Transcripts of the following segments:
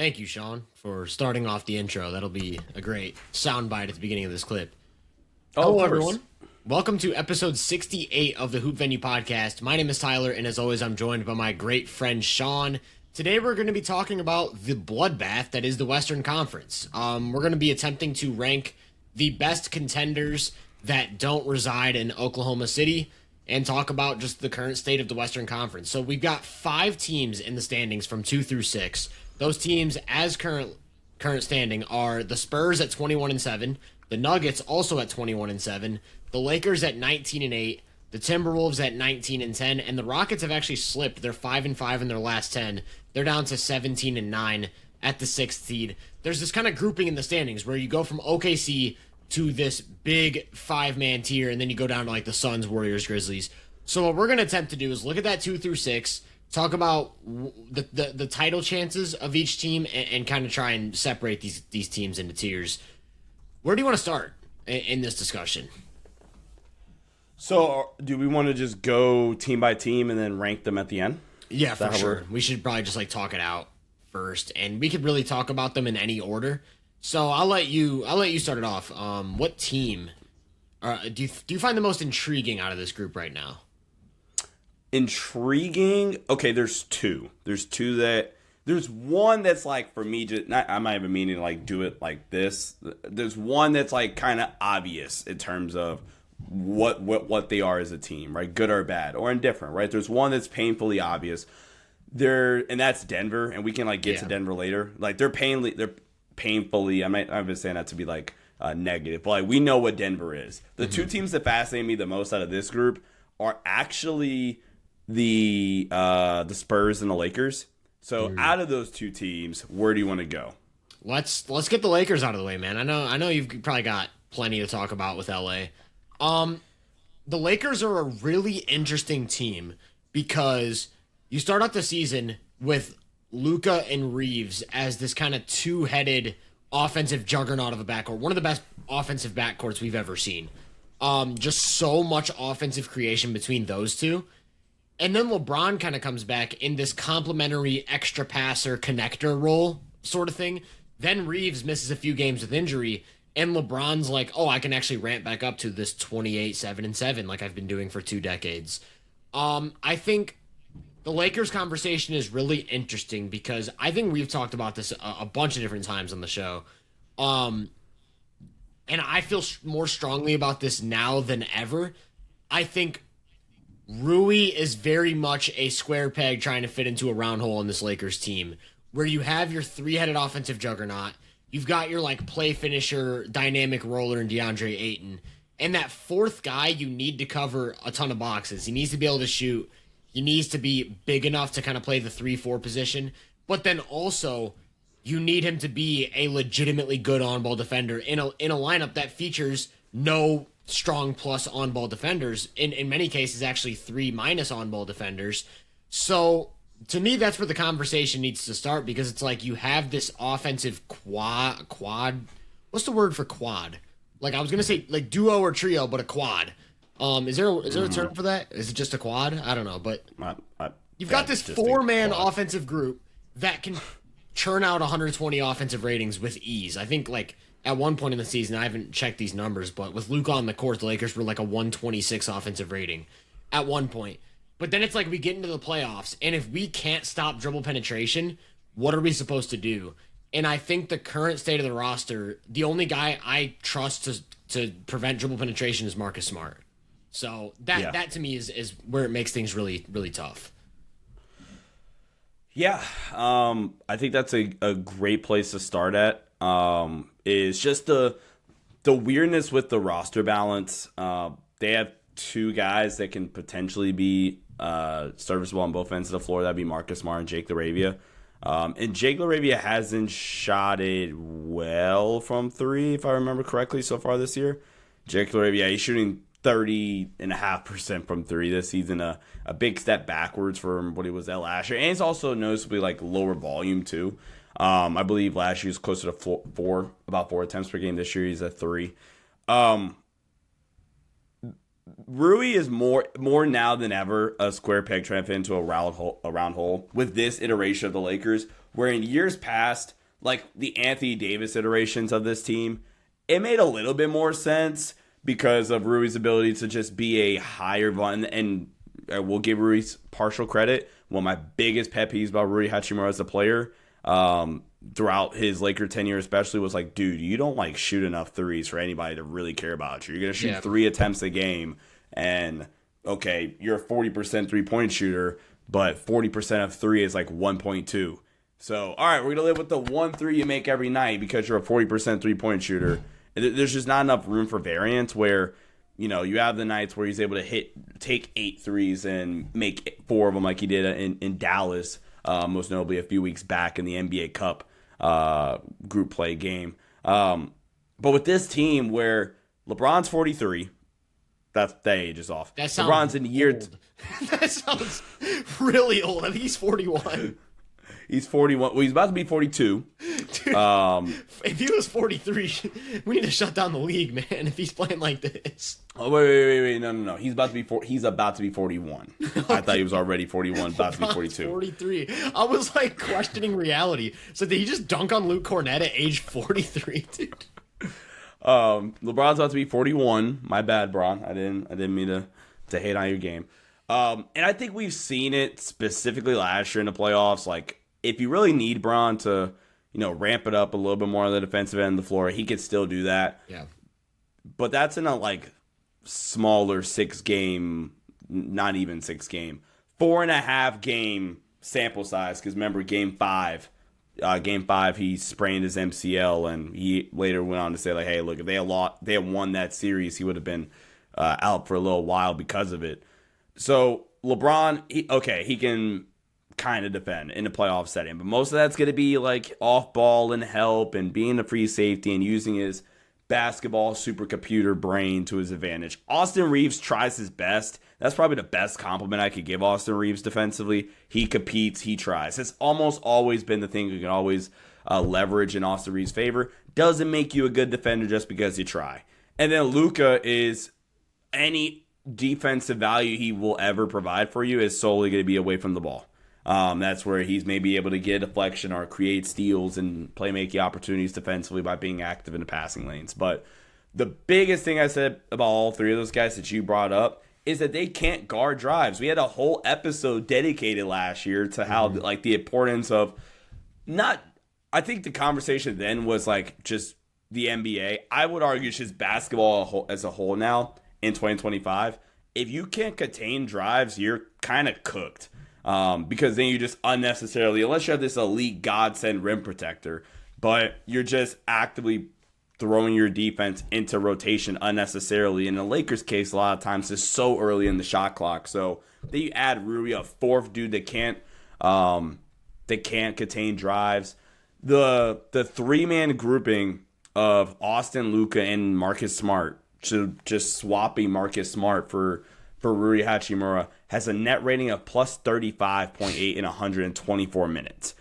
Thank you, Sean, for starting off the intro. That'll be a great soundbite at the beginning of this clip. Oh, Hello, of course. everyone. Welcome to episode 68 of the Hoop Venue podcast. My name is Tyler, and as always, I'm joined by my great friend Sean. Today, we're going to be talking about the bloodbath that is the Western Conference. We're going to be attempting to rank the best contenders that don't reside in Oklahoma City and talk about just the current state of the Western Conference. So we've got 5 teams in the standings from 2 through 6. Those teams, as current standing, are the Spurs at 21-7, the Nuggets also at 21-7, the Lakers at 19-8, the Timberwolves at 19-10, and the Rockets have actually slipped. They're 5-5 in their last 10. They're down to 17-9 at the 6th seed. There's this kind of grouping in the standings where you go from OKC to this big 5-man tier, and then you go down to like the Suns, Warriors, Grizzlies. So what we're going to attempt to do is look at that 2 through 6, talk about the title chances of each team, and kind of try and separate these teams into tiers. Where do you want to start in this discussion? So, do we want to just go team by team and then rank them at the end? Yeah, for sure. We should probably just like talk it out first, and we could really talk about them in any order. So I'll let you start it off. What team do you find the most intriguing out of this group right now? Intriguing? Okay, there's two. There's one that's like, for me, just not, I'm not even meaning to like do it like this. There's one that's like kind of obvious in terms of what they are as a team, right? Good or bad or indifferent, right? There's one that's painfully obvious. And that's Denver, and we can like get to Denver later. Like they're painfully. I'm not saying that to be like negative, but like we know what Denver is. The two teams that fascinate me the most out of this group are actually the Spurs and the Lakers. So out of those two teams, where do you want to go? Let's get the Lakers out of the way, man. I know you've probably got plenty to talk about with LA. The Lakers are a really interesting team because you start out the season with Luka and Reeves as this kind of two-headed offensive juggernaut of a backcourt, one of the best offensive backcourts we've ever seen. Just so much offensive creation between those two. And then LeBron kind of comes back in this complementary extra passer connector role sort of thing. Then Reeves misses a few games with injury, and LeBron's like, oh, I can actually ramp back up to this 28-7-7 like I've been doing for 2 decades. I think the Lakers conversation is really interesting because I think we've talked about this a bunch of different times on the show. And I feel more strongly about this now than ever. I think Rui is very much a square peg trying to fit into a round hole in this Lakers team, where you have your 3-headed offensive juggernaut, you've got your like play finisher, dynamic roller in DeAndre Ayton, and that 4th guy you need to cover a ton of boxes. He needs to be able to shoot. He needs to be big enough to kind of play the 3-4 position, but then also you need him to be a legitimately good on-ball defender in a lineup that features no strong plus on-ball defenders, in many cases actually 3- on-ball defenders. So to me, that's where the conversation needs to start, because it's like you have this offensive quad. What's the word for quad? Like I was gonna say like duo or trio, but a quad. Is there a term for that? Is it just a quad? I don't know, but you've got this 4-man offensive group that can churn out 120 offensive ratings with ease. I think like at one point in the season, I haven't checked these numbers, but with Luka on the court, the Lakers were like a 126 offensive rating at one point. But then it's like we get into the playoffs, and if we can't stop dribble penetration, what are we supposed to do? And I think the current state of the roster, the only guy I trust to prevent dribble penetration is Marcus Smart. So that to me is where it makes things really, really tough. Yeah, I think that's a great place to start at. Is just the weirdness with the roster balance. They have 2 guys that can potentially be serviceable on both ends of the floor. That'd be Marcus Smart and Jake LaRavia. And Jake LaRavia hasn't shot it well from 3, if I remember correctly, so far this year. Jake LaRavia, he's shooting 30.5% from 3 this season, a big step backwards from what he was at last year. And it's also noticeably like lower volume too. I believe last year was closer to about 4 attempts per game. This year he's at 3. Rui is more now than ever a square peg trying to fit into a round hole with this iteration of the Lakers, Where in years past, like the Anthony Davis iterations of this team, it made a little bit more sense because of Rui's ability to just be a higher one. And we'll give Rui partial credit. One of my biggest pet peeves about Rui Hachimura as a player, throughout his Laker tenure especially, was like, dude, you don't like shoot enough threes for anybody to really care about you. You're going to shoot 3 attempts a game, and okay, you're a 40% three-point shooter, but 40% of 3 is like 1.2. So, all right, we're going to live with the 1 3 you make every night because you're a 40% three-point shooter. There's just not enough room for variance where, you know, you have the nights where he's able to take 8 threes and make 4 of them like he did in Dallas, most notably a few weeks back in the NBA Cup group play game. But with this team where LeBron's 43, that age is off. That sounds LeBron's in year old. That sounds really old. I think he's 41. He's 41. Well, he's about to be 42. Dude, if he was 43, we need to shut down the league, man. If he's playing like this. Oh wait! No. He's about to be 41. Okay. I thought he was already 41, about to be 42. 43. I was like questioning reality. So did he just dunk on Luke Cornett at age 43, dude? LeBron's about to be 41. My bad, Bron. I didn't mean to hate on your game. And I think we've seen it specifically last year in the playoffs. Like, if you really need Bron to, you know, ramp it up a little bit more on the defensive end of the floor, he could still do that. Yeah. But that's in a like smaller 6-game, not even 6-game, 4.5 game sample size. Because remember, game five, he sprained his MCL, and he later went on to say like, hey, look, if they had won that series, he would have been out for a little while because of it. So LeBron, he can kind of defend in a playoff setting, but most of that's going to be like off ball and help and being a free safety and using his basketball supercomputer brain to his advantage. Austin Reeves tries his best. That's probably the best compliment I could give Austin Reeves defensively. He competes, he tries. It's almost always been the thing you can always leverage in Austin Reeves' favor. Doesn't make you a good defender just because you try. And then Luka is any defensive value he will ever provide for you is solely going to be away from the ball. That's where he's maybe able to get a deflection or create steals and playmaking opportunities defensively by being active in the passing lanes. But the biggest thing I said about all 3 of those guys that you brought up is that they can't guard drives. We had a whole episode dedicated last year to how like the importance of I think the conversation then was like just the NBA. I would argue it's just basketball as a whole now in 2025. If you can't contain drives, you're kind of cooked. Because then you just unnecessarily, unless you have this elite godsend rim protector, but you're just actively throwing your defense into rotation unnecessarily. In the Lakers' case, a lot of times it's so early in the shot clock. So then you add Rui, a 4th dude that can't contain drives. The 3-man grouping of Austin, Luka, and Marcus Smart, so just swapping Marcus Smart for Rui Hachimura, has a net rating of plus 35.8 in 124 minutes.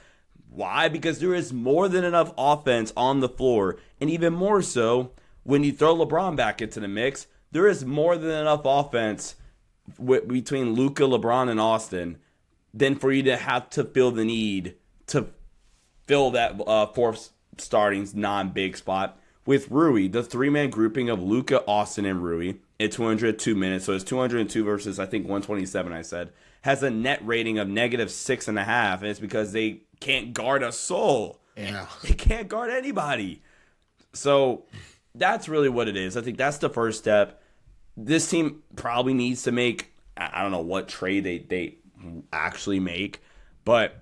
Why? Because there is more than enough offense on the floor, and even more so when you throw LeBron back into the mix, there is more than enough offense between Luka, LeBron, and Austin than for you to have to feel the need to fill that 4th starting non-big spot. With Rui, the 3-man grouping of Luka, Austin, and Rui at 202 minutes, so it's 202 versus I think 127 I said, has a net rating of negative 6.5, and it's because they can't guard a soul. Yeah. They can't guard anybody. So that's really what it is. I think that's the first step. This team probably needs to make, I don't know what trade they actually make, but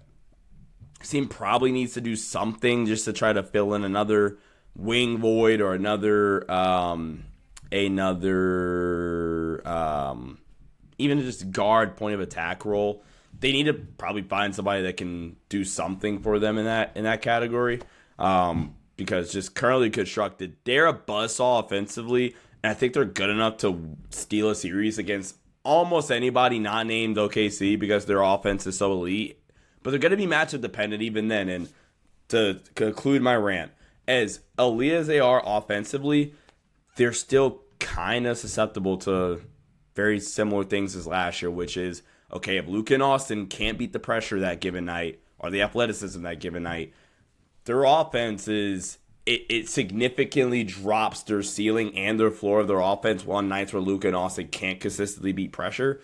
this team probably needs to do something just to try to fill in another wing void or another even just guard point of attack role. They need to probably find somebody that can do something for them in that category, because just currently constructed, they're a buzzsaw offensively, and I think they're good enough to steal a series against almost anybody not named OKC because their offense is so elite. But they're going to be matchup dependent even then. And to conclude my rant, as elite as they are offensively, they're still kind of susceptible to very similar things as last year, which is, okay, if Luke and Austin can't beat the pressure that given night, or the athleticism that given night, their offense is it significantly drops their ceiling and their floor of their offense on nights where Luka and Austin can't consistently beat pressure.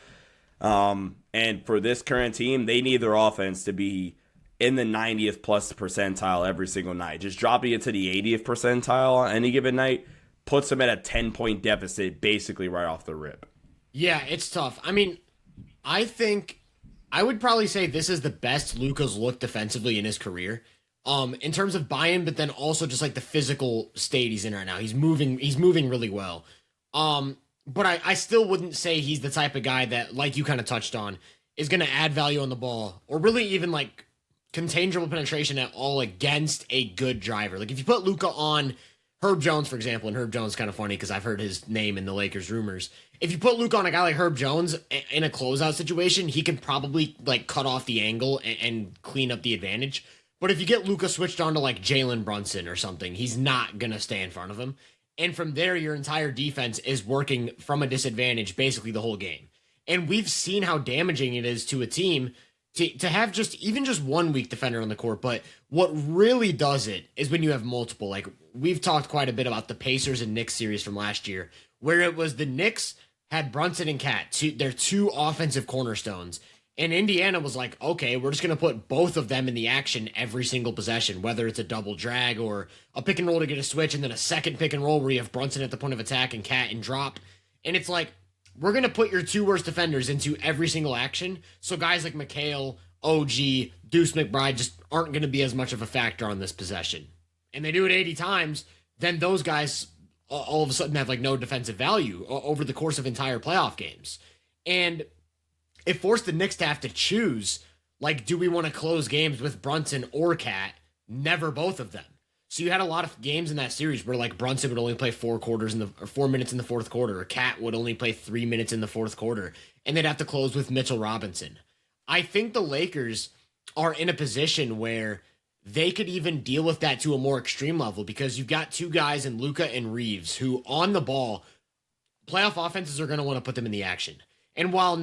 And for this current team, they need their offense to be in the 90th plus percentile every single night. Just dropping it to the 80th percentile on any given night puts them at a 10-point deficit basically right off the rip. Yeah, it's tough. I mean, I think I would probably say this is the best Luka's looked defensively in his career. In terms of buy-in, but then also just like the physical state he's in right now. He's moving really well. But I still wouldn't say he's the type of guy that, like you kind of touched on, is going to add value on the ball or really even like contain dribble penetration at all against a good driver. Like if you put Luka on Herb Jones, for example, and Herb Jones is kind of funny because I've heard his name in the Lakers rumors. If you put Luka on a guy like Herb Jones in a closeout situation, he can probably like cut off the angle and clean up the advantage. But if you get Luka switched on to like Jalen Brunson or something, he's not going to stay in front of him. And from there, your entire defense is working from a disadvantage basically the whole game. And we've seen how damaging it is to a team to have even just one weak defender on the court. But what really does it is when you have multiple. Like we've talked quite a bit about the Pacers and Knicks series from last year, where it was the Knicks had Brunson and Cat, their two offensive cornerstones. And Indiana was like, okay, we're just going to put both of them in the action every single possession, whether it's a double drag or a pick and roll to get a switch, and then a second pick and roll where you have Brunson at the point of attack and Cat and drop. And it's like, we're going to put your two worst defenders into every single action. So guys like McHale, OG, Deuce McBride just aren't going to be as much of a factor on this possession. And they do it 80 times, then those guys all of a sudden have like no defensive value over the course of entire playoff games. And it forced the Knicks to have to choose, like, do we want to close games with Brunson or Cat? Never both of them. So you had a lot of games in that series where, like, Brunson would only play 4 minutes in the fourth quarter, or Cat would only play 3 minutes in the fourth quarter, and they'd have to close with Mitchell Robinson. I think the Lakers are in a position where they could even deal with that to a more extreme level because you've got two guys in Luka and Reeves who, on the ball, playoff offenses are going to want to put them in the action. And while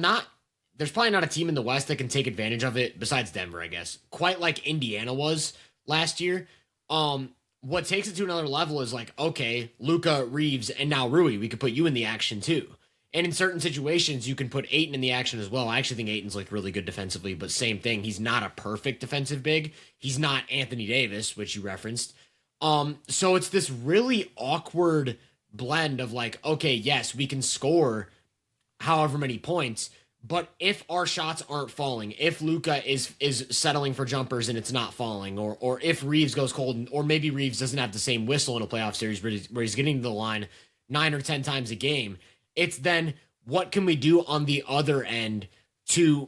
there's probably not a team in the West that can take advantage of it besides Denver, I guess. Quite like Indiana was last year. What takes it to another level is like, okay, Luka, Reeves, and now Rui, we could put you in the action too. And in certain situations, you can put Ayton in the action as well. I actually think Ayton's like really good defensively, but same thing. He's not a perfect defensive big. He's not Anthony Davis, which you referenced. So it's this really awkward blend of like, okay, yes, we can score however many points, but if our shots aren't falling, if Luka is settling for jumpers and it's not falling, or if Reeves goes cold, or maybe Reeves doesn't have the same whistle in a playoff series where he's getting to the line 9 or 10 times a game, it's then what can we do on the other end to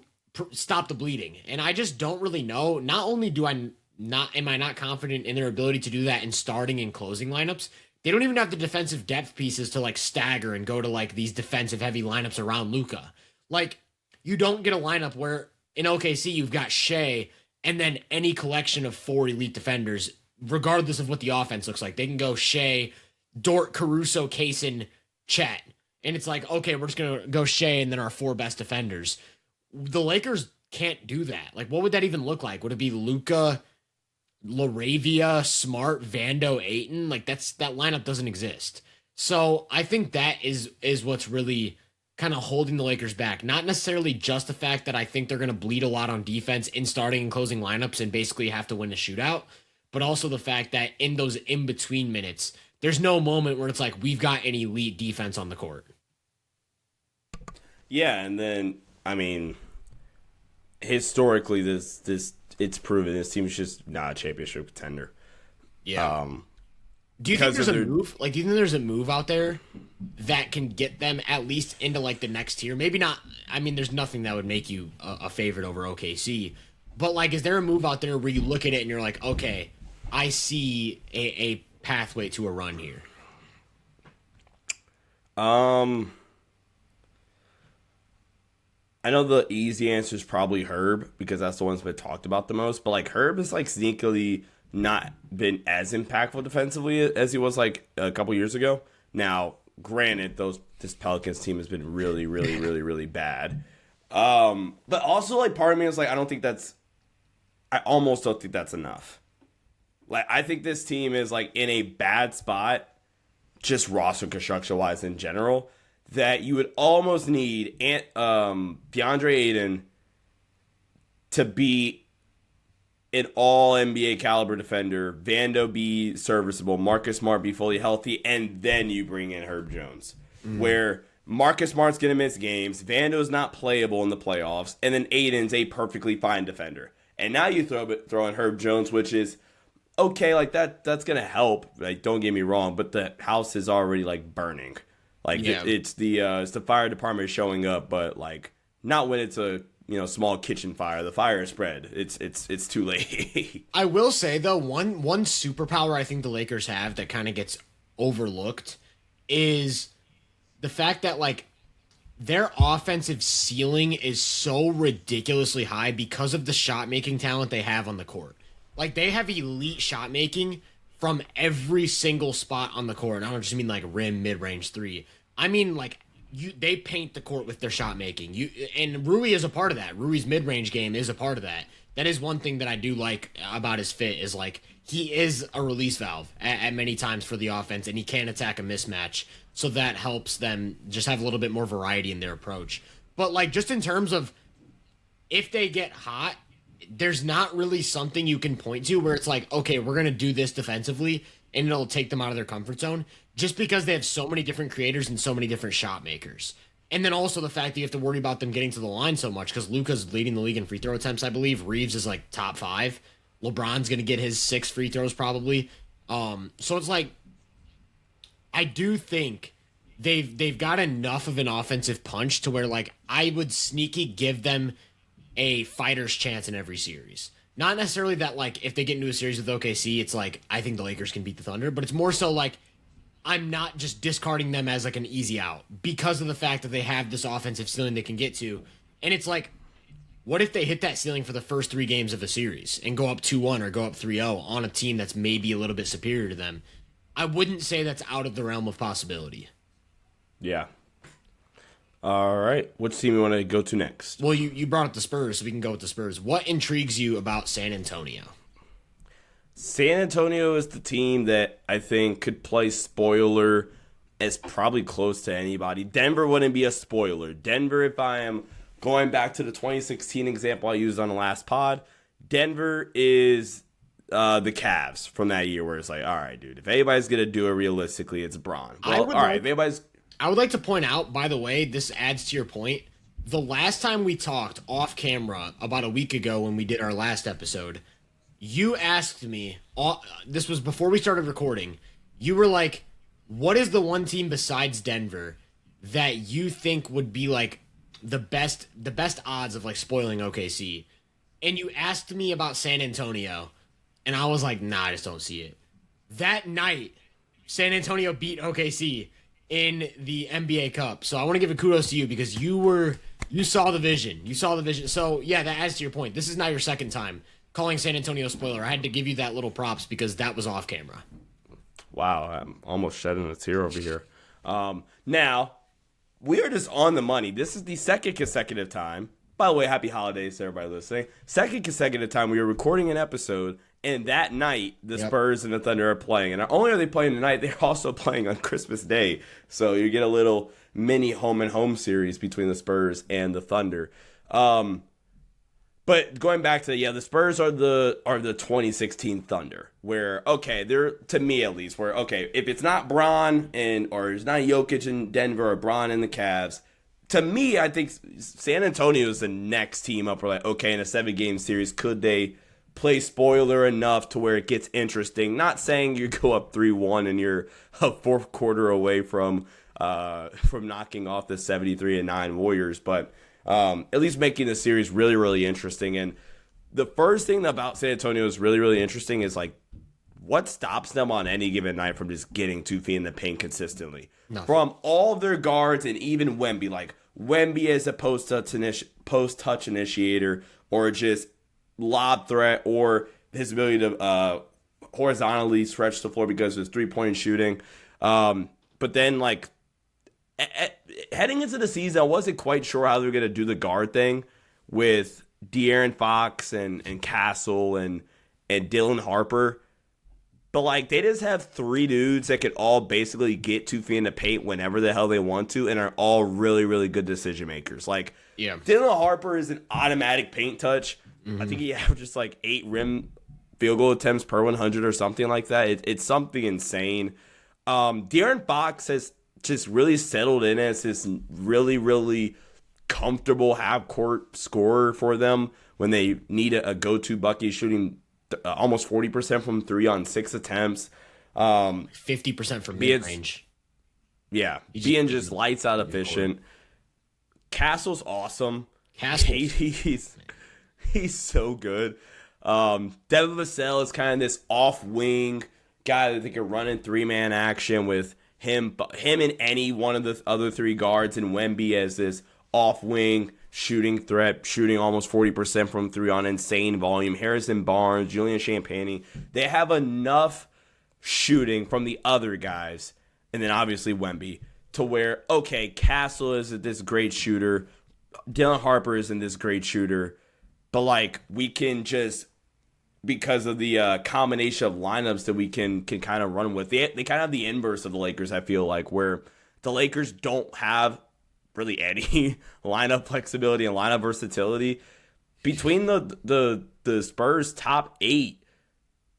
stop the bleeding? And I just don't really know. Not only am I not confident in their ability to do that in starting and closing lineups, they don't even have the defensive depth pieces to like stagger and go to like these defensive heavy lineups around Luka. Like, you don't get a lineup where in OKC you've got Shea and then any collection of 4 elite defenders, regardless of what the offense looks like. They can go Shea, Dort, Caruso, Kaysen, Chet. And it's like, okay, we're just going to go Shea and then our 4 best defenders. The Lakers can't do that. Like, what would that even look like? Would it be Luka, LaRavia, Smart, Vando, Ayton? Like, that lineup doesn't exist. So I think that is what's really kind of holding the Lakers back. Not necessarily just the fact that I think they're going to bleed a lot on defense in starting and closing lineups and basically have to win a shootout, but also the fact that in those in-between minutes, there's no moment where it's like we've got an elite defense on the court. Yeah, and then, I mean, historically, this it's proven this team's just not a championship contender. Yeah. Do you think there's a move? Like, do you think there's a move out there that can get them at least into like the next tier? Maybe not. I mean, there's nothing that would make you a favorite over OKC. But like, is there a move out there where you look at it and you're like, okay, I see a pathway to a run here? I know the easy answer is probably Herb because that's the one that's been talked about the most. But like, Herb is like sneakily not been as impactful defensively as he was like a couple years ago. Now, granted, this Pelicans team has been really, really, really, really bad. But also, like, part of me is like, I don't think that's I almost don't think that's enough. Like, I think this team is like in a bad spot, just roster construction wise in general, that you would almost need DeAndre Ayton to be an all NBA caliber defender, Vando be serviceable, Marcus Smart be fully healthy, and then you bring in Herb Jones. Where Marcus Smart's going to miss games, Vando's not playable in the playoffs, and then Aiden's a perfectly fine defender. And now you throw in Herb Jones, which is okay, like that's going to help. Like, don't get me wrong, but the house is already like burning. Like it's the fire department showing up, but like not when it's a small kitchen fire. The fire is spread. It's too late. I will say though, one superpower I think the Lakers have that kind of gets overlooked is the fact that like their offensive ceiling is so ridiculously high because of the shot making talent they have on the court. Like, they have elite shot making from every single spot on the court. I don't just mean like rim, mid range three. I mean like they paint the court with their shot making. And Rui is a part of that. Rui's mid range game is a part of that. That is one thing that I do like about his fit is like he is a release valve at many times for the offense, and he can attack a mismatch. So that helps them just have a little bit more variety in their approach. But like just in terms of if they get hot, there's not really something you can point to where it's like, okay, we're going to do this defensively and it'll take them out of their comfort zone just because they have so many different creators and so many different shot makers. And then also the fact that you have to worry about them getting to the line so much because Luka's leading the league in free throw attempts, I believe. Reeves is like top 5. LeBron's going to get his 6 free throws probably. So it's like, I do think they've got enough of an offensive punch to where like I would sneaky give them a fighter's chance in every series. Not necessarily that like if they get into a series with OKC, it's like I think the Lakers can beat the Thunder, but it's more so like I'm not just discarding them as like an easy out because of the fact that they have this offensive ceiling they can get to. And it's like, what if they hit that ceiling for the first 3 games of a series and go up 2-1 or go up 3-0 on a team that's maybe a little bit superior to them? I wouldn't say that's out of the realm of possibility. Yeah. All right. Which team you want to go to next? Well, you brought up the Spurs, so we can go with the Spurs. What intrigues you about San Antonio? San Antonio is the team that I think could play spoiler as probably close to anybody. Denver wouldn't be a spoiler. Denver, if I am going back to the 2016 example I used on the last pod, Denver is the Cavs from that year where it's like, all right, dude, if anybody's going to do it realistically, it's Bron. Well, all right, if anybody's... I would like to point out, by the way, this adds to your point. The last time we talked off camera, about a week ago when we did our last episode, you asked me, this was before we started recording, you were like, what is the one team besides Denver that you think would be like the best odds of like spoiling OKC? And you asked me about San Antonio, and I was like, nah, I just don't see it. That night, San Antonio beat OKC in the NBA Cup. So I want to give a kudos to you because you saw the vision. You saw the vision. So yeah, that adds to your point. This is now your second time calling San Antonio a spoiler. I had to give you that little props because that was off camera. Wow, I'm almost shedding a tear over here. Now, we are just on the money. This is the second consecutive time. By the way, happy holidays to everybody listening. Second consecutive time we are recording an episode, and that night the Spurs and the Thunder are playing. And not only are they playing tonight, they're also playing on Christmas Day. So you get a little mini home and home series between the Spurs and the Thunder. But going back to the Spurs are the 2016 Thunder, where they're, to me at least, where if it's not Bron or it's not Jokic in Denver or Bron in the Cavs, to me I think San Antonio is the next team up. We're like, in a 7-game series, could they play spoiler enough to where it gets interesting? Not saying you go up 3-1 and you're a fourth quarter away from knocking off the 73-9 Warriors, but at least making the series really, really interesting. And the first thing about San Antonio is really, really interesting is like what stops them on any given night from just getting 2 feet in the paint consistently. Nothing. From all of their guards and even Wemby, like Wemby as a post-touch initiator or just lob threat or his ability to horizontally stretch the floor because of his 3-point shooting. But then like heading into the season, I wasn't quite sure how they were going to do the guard thing with De'Aaron Fox and Castle and Dylan Harper. But, like, they just have three dudes that could all basically get 2 feet in the paint whenever the hell they want to and are all really, really good decision makers. Like, Yeah. Dylan Harper is an automatic paint touch. I think he averages, like, 8 rim field goal attempts per 100 or something like that. It's something insane. De'Aaron Fox has just really settled in as this really, really comfortable half-court scorer for them when they need a go-to bucket, shooting almost 40% from 3 on 6 attempts. 50% from mid-range. Yeah, being just lights out efficient. Castle's awesome. He's so good. Devin Vassell is kind of this off-wing guy that they can run in 3-man action with him and any one of the other 3 guards, and Wemby as this off-wing shooting threat, shooting almost 40% from 3 on insane volume. Harrison Barnes, Julian Champagnie, they have enough shooting from the other guys, and then obviously Wemby, to where, okay, Castle is this great shooter, Dylan Harper isn't this great shooter, but, like, we can just, because of the combination of lineups that we can kind of run with, they kind of have the inverse of the Lakers, I feel like, where the Lakers don't have really any lineup flexibility and lineup versatility. Between the Spurs top 8,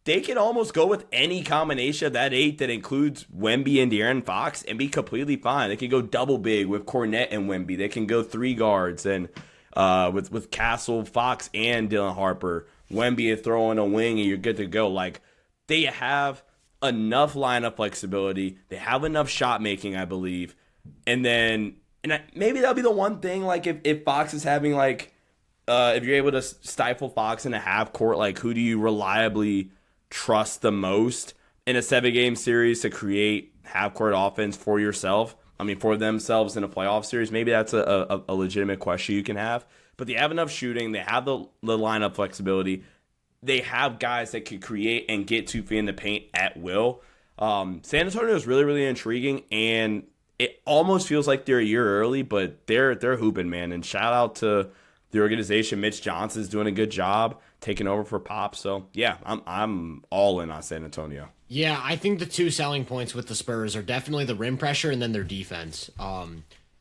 they can almost go with any combination of that 8 that includes Wemby and De'Aaron Fox and be completely fine. They can go double big with Cornette and Wemby. They can go 3 guards and with Castle, Fox, and Dylan Harper. Wemby is throwing a wing and you're good to go. Like, they have enough lineup flexibility. They have enough shot making, I believe. And then maybe that'll be the one thing, like, if Fox is having, like, if you're able to stifle Fox in a half court, like, who do you reliably trust the most in a 7-game series to create half court offense for yourself? I mean, for themselves in a playoff series, maybe that's a legitimate question you can have. But they have enough shooting. They have the lineup flexibility. They have guys that could create and get 2 feet in the paint at will. San Antonio is really, really intriguing, and it almost feels like they're a year early, but they're hooping, man. And shout out to the organization. Mitch Johnson's doing a good job taking over for Pop. So yeah, I'm all in on San Antonio. Yeah, I think the 2 selling points with the Spurs are definitely the rim pressure and then their defense.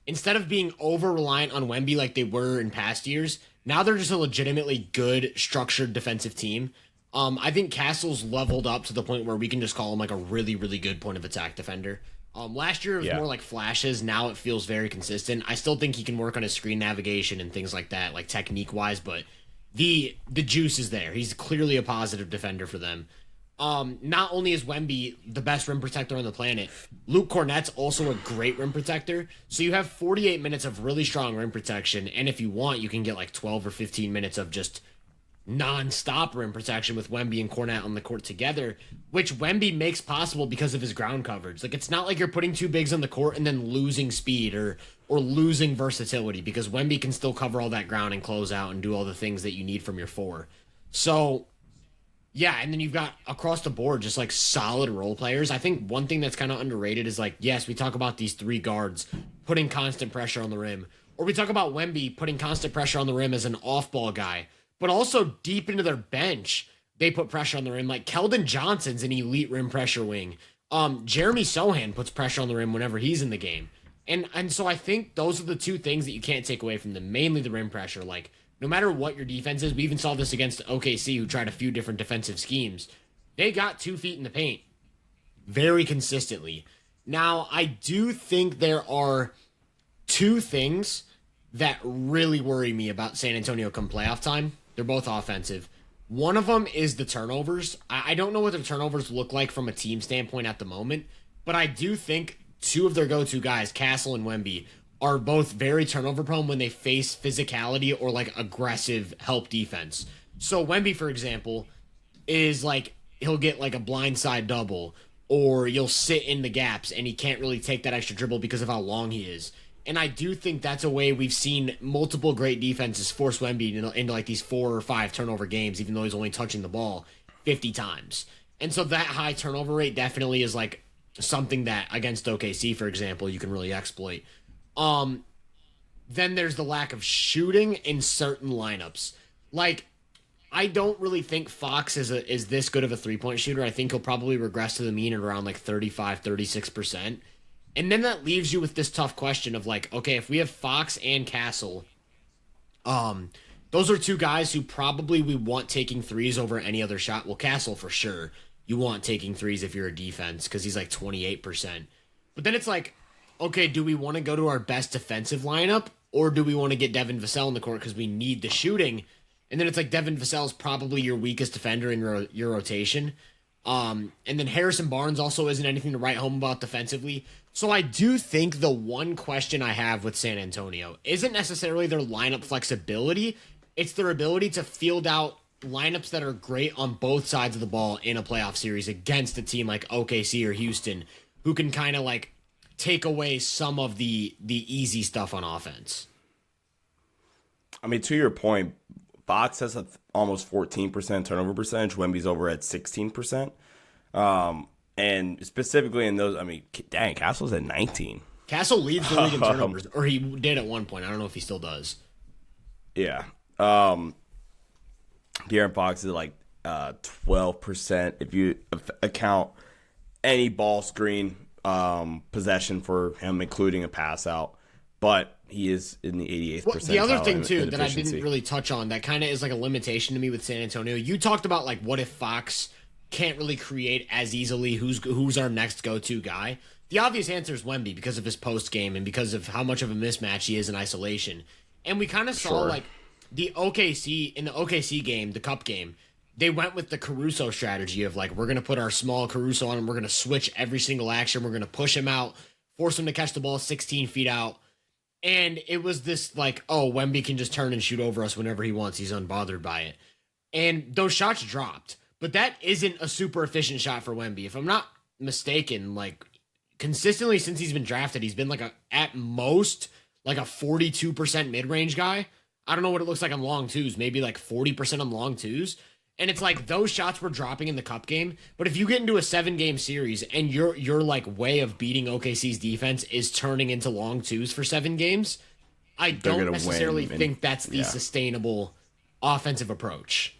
Instead of being over reliant on Wemby like they were in past years, now they're just a legitimately good structured defensive team. I think Castle's leveled up to the point where we can just call him like a really, really good point of attack defender. Last year it was more like flashes. Now it feels very consistent. I still think he can work on his screen navigation and things like that, like technique wise, but the juice is there. He's clearly a positive defender for them. Not only is Wemby the best rim protector on the planet, Luke Cornett's also a great rim protector. So you have 48 minutes of really strong rim protection, and if you want, you can get like 12 or 15 minutes of just non-stop rim protection with Wemby and Cornette on the court together, which Wemby makes possible because of his ground coverage. Like, it's not like you're putting 2 bigs on the court and then losing speed or losing versatility, because Wemby can still cover all that ground and close out and do all the things that you need from your 4. So yeah, and then you've got across the board just like solid role players. I think one thing that's kind of underrated is, like, yes, we talk about these 3 guards putting constant pressure on the rim, or we talk about Wemby putting constant pressure on the rim as an off-ball guy, but also deep into their bench, they put pressure on the rim. Like, Keldon Johnson's an elite rim pressure wing. Jeremy Sohan puts pressure on the rim whenever he's in the game. And so I think those are the 2 things that you can't take away from them, mainly the rim pressure. Like, no matter what your defense is, we even saw this against OKC, who tried a few different defensive schemes. They got 2 feet in the paint very consistently. Now, I do think there are 2 things that really worry me about San Antonio come playoff time. They're both offensive. One of them is the turnovers. I don't know what the turnovers look like from a team standpoint at the moment, but I do think 2 of their go-to guys, Castle and Wemby, are both very turnover prone when they face physicality or like aggressive help defense. So Wemby, for example, is like, he'll get like a blindside double, or you'll sit in the gaps and he can't really take that extra dribble because of how long he is. And I do think that's a way we've seen multiple great defenses force Wemby into like these 4 or 5 turnover games, even though he's only touching the ball 50 times. And so that high turnover rate definitely is like something that against OKC, for example, you can really exploit. Then there's the lack of shooting in certain lineups. Like, I don't really think Fox is this good of a 3-point shooter. I think he'll probably regress to the mean at around like 35, 36%. And then that leaves you with this tough question of like, okay, if we have Fox and Castle, those are two guys who probably we want taking threes over any other shot. Well, Castle for sure. You want taking threes if you're a defense because he's like 28%. But then it's like, okay, do we want to go to our best defensive lineup or do we want to get Devin Vassell in the court because we need the shooting? And then it's like Devin Vassell is probably your weakest defender in your rotation. And then Harrison Barnes also isn't anything to write home about defensively. So I do think the one question I have with San Antonio isn't necessarily their lineup flexibility. It's their ability to field out lineups that are great on both sides of the ball in a playoff series against a team like OKC or Houston, who can kind of like take away some of the easy stuff on offense. I mean, to your point, Fox has almost 14% turnover percentage. Wemby's over at 16%. And specifically in those, I mean, dang, Castle's at 19. Castle leads the league in turnovers, or he did at one point. I don't know if he still does. Yeah. De'Aaron Fox is like 12% if you account any ball screen possession for him, including a pass out. But he is in the 88th percentile. The other thing, too, that I didn't really touch on that kind of is like a limitation to me with San Antonio. You talked about, like, what if Fox can't really create as easily? Who's our next go-to guy? The obvious answer is Wemby because of his post game and because of how much of a mismatch he is in isolation. And we kind of saw, like, in the OKC game, the Cup game, they went with the Caruso strategy of, like, we're going to put our small Caruso on him. We're going to switch every single action. We're going to push him out, force him to catch the ball 16 feet out. And it was this like, oh, Wemby can just turn and shoot over us whenever he wants. He's unbothered by it. And those shots dropped. But that isn't a super efficient shot for Wemby. If I'm not mistaken, like consistently since he's been drafted, he's been like at most like a 42% mid-range guy. I don't know what it looks like on long twos, maybe like 40% on long twos. And it's like those shots were dropping in the Cup game. But if you get into a 7-game series and your like way of beating OKC's defense is turning into long twos for 7 games, I don't necessarily think that's the sustainable offensive approach.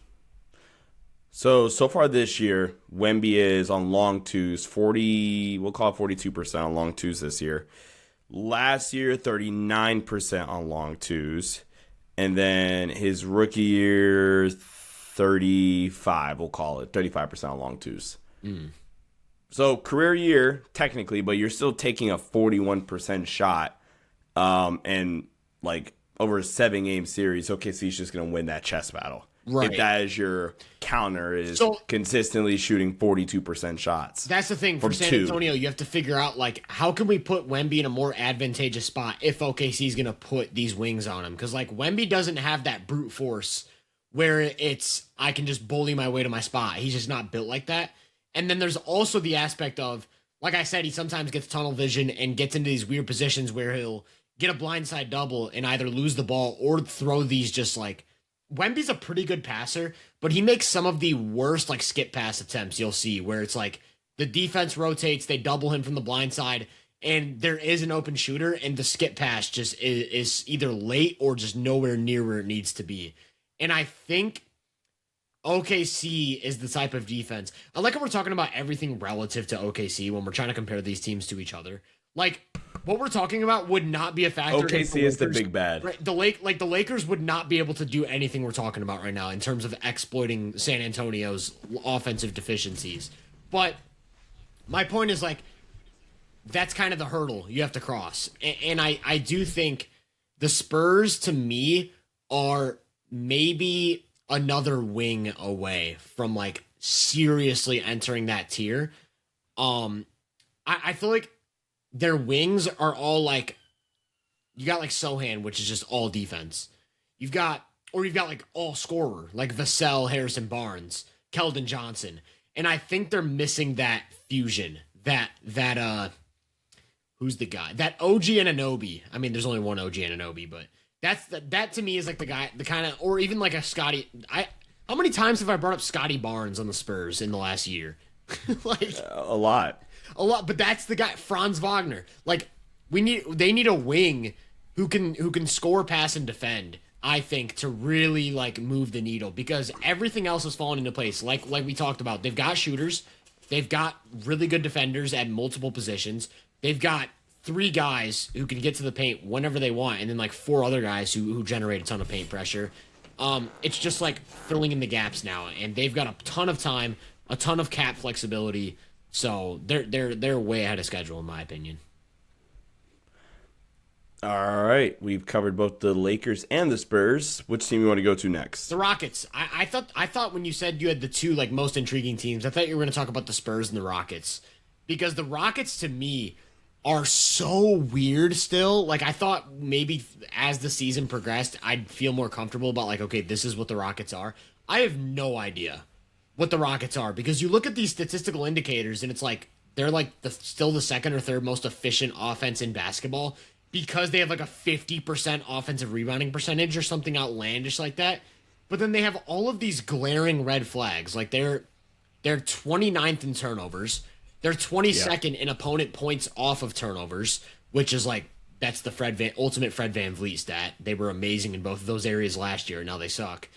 So far this year, Wemby is on long twos, we'll call it 42% on long twos this year. Last year, 39% on long twos. And then his rookie year, 35, we'll call it 35% on long twos. So career year technically, but you're still taking a 41% shot, and like over a 7-game series, OKC's just gonna win that chess battle. Right. If that is your counter, is consistently shooting 42% shots. That's the thing for San Antonio. You have to figure out like how can we put Wemby in a more advantageous spot if OKC is gonna put these wings on him, because like Wemby doesn't have that brute force where it's I can just bully my way to my spot. He's just not built like that. And then there's also the aspect of, like I said, he sometimes gets tunnel vision and gets into these weird positions where he'll get a blindside double and either lose the ball or throw these just like Wemby's a pretty good passer, but he makes some of the worst like skip pass attempts you'll see where it's like the defense rotates, they double him from the blind side, and there is an open shooter and the skip pass just is either late or just nowhere near where it needs to be. And I think OKC is the type of defense. I like how we're talking about everything relative to OKC when we're trying to compare these teams to each other. Like, what we're talking about would not be a factor. OKC is the big bad. Right? The Lakers would not be able to do anything we're talking about right now in terms of exploiting San Antonio's offensive deficiencies. But my point is, like, that's kind of the hurdle you have to cross. And I do think the Spurs, to me, are maybe another wing away from like seriously entering that tier. I feel like their wings are all like, you got like Sohan, which is just all defense. You've got like all scorer, like Vassell, Harrison Barnes, Keldon Johnson. And I think they're missing that fusion, that who's the guy? That OG Anunoby. I mean, there's only one OG Anunoby, but that to me is like the guy, the kind of, or even like a Scotty. How many times have I brought up Scotty Barnes on the Spurs in the last year? Like a lot, but that's the guy, Franz Wagner. Like they need a wing who can score, pass, and defend I think, to really like move the needle because everything else has fallen into place. Like we talked about, they've got shooters, they've got really good defenders at multiple positions. They've got three guys who can get to the paint whenever they want, and then like four other guys who generate a ton of paint pressure. It's just like filling in the gaps now, and they've got a ton of time, a ton of cap flexibility. So they're way ahead of schedule in my opinion. All right, we've covered both the Lakers and the Spurs. Which team you want to go to next? The Rockets. I thought when you said you had the two like most intriguing teams, I thought you were going to talk about the Spurs and the Rockets because the Rockets to me are so weird still. Like I thought maybe as the season progressed, I'd feel more comfortable about like okay, this is what the Rockets are. I have no idea what the Rockets are because you look at these statistical indicators and it's like they're like still the second or third most efficient offense in basketball because they have like a 50% offensive rebounding percentage or something outlandish like that. But then they have all of these glaring red flags. Like they're 29th in turnovers. They're 22nd in opponent points off of turnovers, which is like that's the ultimate Fred VanVleet stat. They were amazing in both of those areas last year, and now they suck.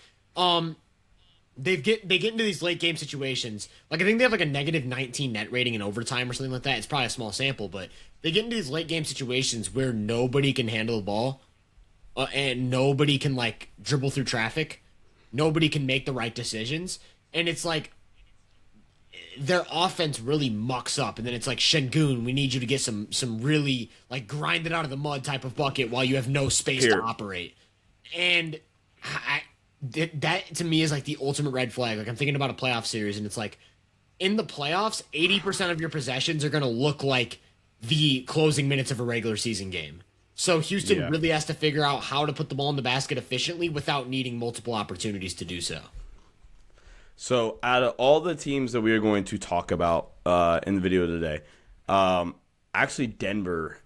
They get into these late game situations. Like I think they have like a negative 19 net rating in overtime or something like that. It's probably a small sample, but they get into these late game situations where nobody can handle the ball, and nobody can like dribble through traffic. Nobody can make the right decisions, and it's like their offense really mucks up, and then it's like Şengün, we need you to get some really like grind it out of the mud type of bucket while you have no space to operate, and that to me is like the ultimate red flag. Like I'm thinking about a playoff series, and it's like in the playoffs, 80% of your possessions are going to look like the closing minutes of a regular season game. So Houston really has to figure out how to put the ball in the basket efficiently without needing multiple opportunities to do so. So out of all the teams that we are going to talk about in the video today, actually Denver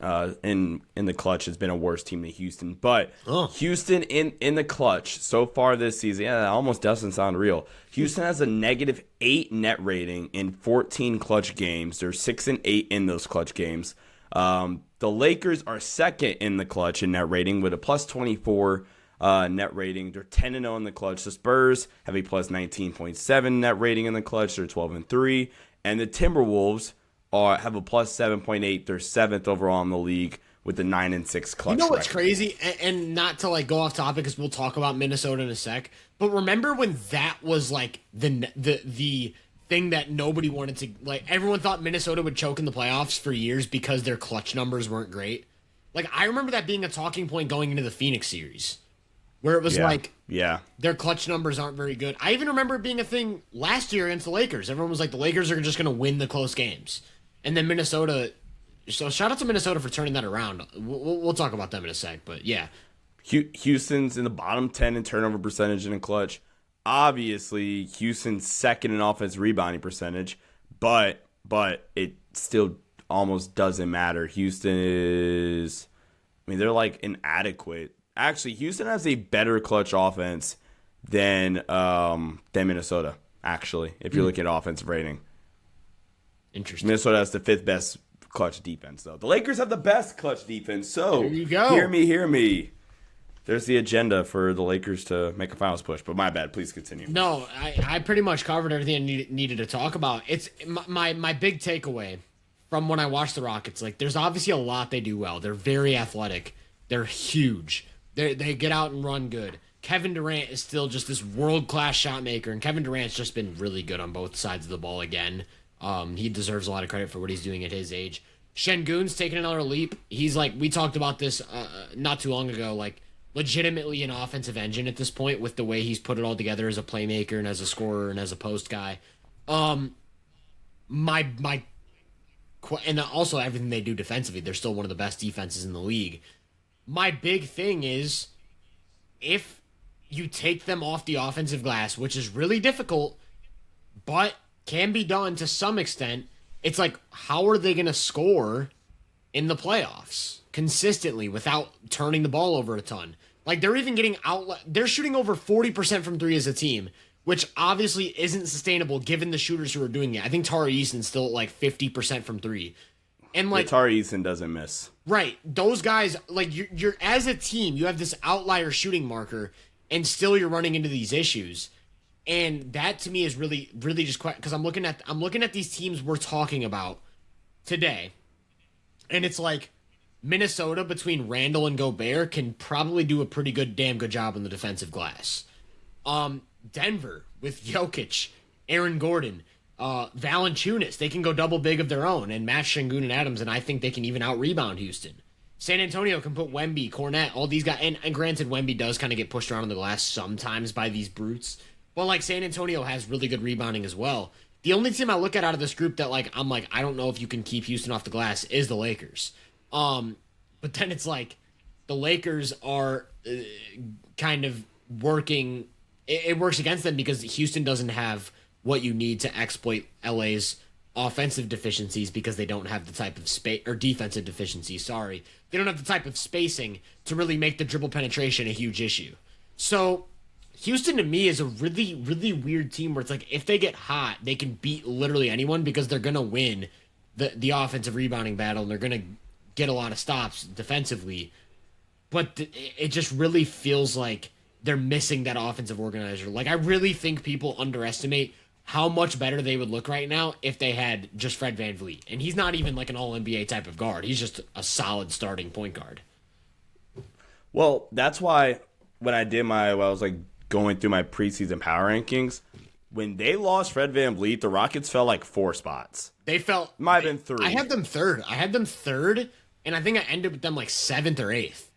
in the clutch has been a worse team than Houston. But Houston in the clutch so far this season, that almost doesn't sound real. Houston has a negative 8 net rating in 14 clutch games. They're 6-8 in those clutch games. The Lakers are second in the clutch in net rating with a plus 24 net rating. They're 10-0 in the clutch. The Spurs have a plus 19.7 net rating in the clutch. They're 12-3. And the Timberwolves have a plus 7.8. They're 7th overall in the league with a 9-6 clutch. You know what's record. crazy? And not to like go off topic because we'll talk about Minnesota in a sec. But remember when that was like the thing that nobody wanted to like? Everyone thought Minnesota would choke in the playoffs for years because their clutch numbers weren't great. Like I remember that being a talking point going into the Phoenix series, where it was their clutch numbers aren't very good. I even remember it being a thing last year against the Lakers. Everyone was like, the Lakers are just going to win the close games. And then Minnesota, so shout out to Minnesota for turning that around. We'll talk about them in a sec, but yeah. Houston's in the bottom 10 in turnover percentage and in clutch. Obviously, Houston's second in offense rebounding percentage, but it still almost doesn't matter. Houston is, they're like inadequate. Actually, Houston has a better clutch offense than Minnesota, actually, if you're looking at offensive rating. Interesting. Minnesota has the 5th best clutch defense, though. The Lakers have the best clutch defense, so there you go. Hear me. There's the agenda for the Lakers to make a finals push, but my bad. Please continue. No, I pretty much covered everything I needed to talk about. It's my big takeaway from when I watched the Rockets. Like, there's obviously a lot they do well. They're very athletic. They're huge. They get out and run good. Kevin Durant is still just this world-class shot maker, and Kevin Durant's just been really good on both sides of the ball again. He deserves a lot of credit for what he's doing at his age. Şengün's taking another leap. He's like, we talked about this not too long ago, like legitimately an offensive engine at this point with the way he's put it all together as a playmaker and as a scorer and as a post guy. And also everything they do defensively, they're still one of the best defenses in the league. My big thing is if you take them off the offensive glass, which is really difficult, but can be done to some extent, it's like, how are they going to score in the playoffs consistently without turning the ball over a ton? Like, they're even getting they're shooting over 40% from three as a team, which obviously isn't sustainable given the shooters who are doing it. I think Tari Eason's still at like 50% from three. And Yeah, like, Tari Eason doesn't miss. right, those guys, like you're as a team, you have this outlier shooting marker, and still you're running into these issues. And that to me is really, really just quite because I'm looking at these teams we're talking about today, and it's like Minnesota between Randall and Gobert can probably do a pretty damn good job on the defensive glass. Denver with Jokic, Aaron Gordon, Valanciunas, they can go double big of their own and match Şengün and Adams, and I think they can even out rebound Houston. San Antonio can put Wemby, Cornette, all these guys, and granted, Wemby does kind of get pushed around on the glass sometimes by these brutes, but like San Antonio has really good rebounding as well. The only team I look at out of this group that like I'm like I don't know if you can keep Houston off the glass is the Lakers. But then it's like the Lakers are kind of working. It works against them because Houston doesn't have what you need to exploit LA's offensive deficiencies because they don't have the type of space or defensive deficiencies. Sorry, they don't have the type of spacing to really make the dribble penetration a huge issue. So Houston to me is a really, really weird team where it's like if they get hot, they can beat literally anyone because they're gonna win the offensive rebounding battle and they're gonna get a lot of stops defensively. But it just really feels like they're missing that offensive organizer. Like I really think people underestimate how much better they would look right now if they had just Fred VanVleet. And he's not even like an all NBA type of guard. He's just a solid starting point guard. Well, that's why when I was like going through my preseason power rankings, when they lost Fred VanVleet, the Rockets fell like 4 spots. They fell. Might have been 3. I had them third, and I think I ended with them like 7th or 8th.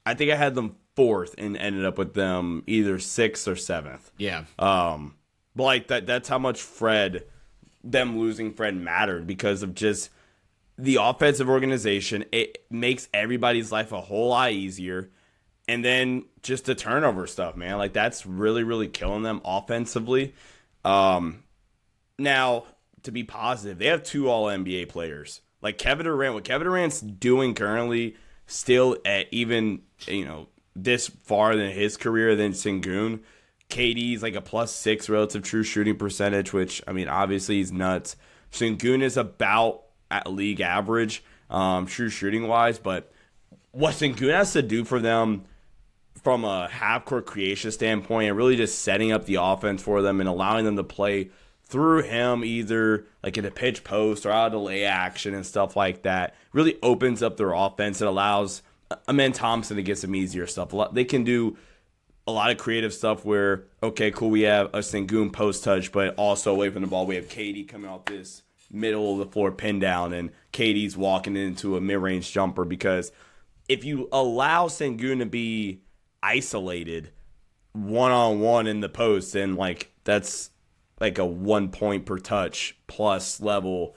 I think I had them 4th and ended up with them either 6th or 7th. Yeah. But like that's how much them losing Fred mattered because of just the offensive organization. It makes everybody's life a whole lot easier. And then just the turnover stuff, man. Like that's really, really killing them offensively. Now, to be positive, they have 2 All-NBA players. Like Kevin Durant, what Kevin Durant's doing currently, still at even, this far in his career than Şengün. KD's like a +6 relative true shooting percentage, which, I mean, obviously he's nuts. Şengün is about at league average, true shooting wise, but what Şengün has to do for them from a half-court creation standpoint and really just setting up the offense for them and allowing them to play through him either like in a pitch post or out of delay action and stuff like that really opens up their offense. It allows Amen Thompson to get some easier stuff. They can do a lot of creative stuff where, okay, cool, we have a Şengün post touch, but also away from the ball, we have KD coming off this middle of the floor pin down and KD's walking into a mid-range jumper because if you allow Şengün to be isolated one-on-one in the post, then like that's like a 1 point per touch plus level,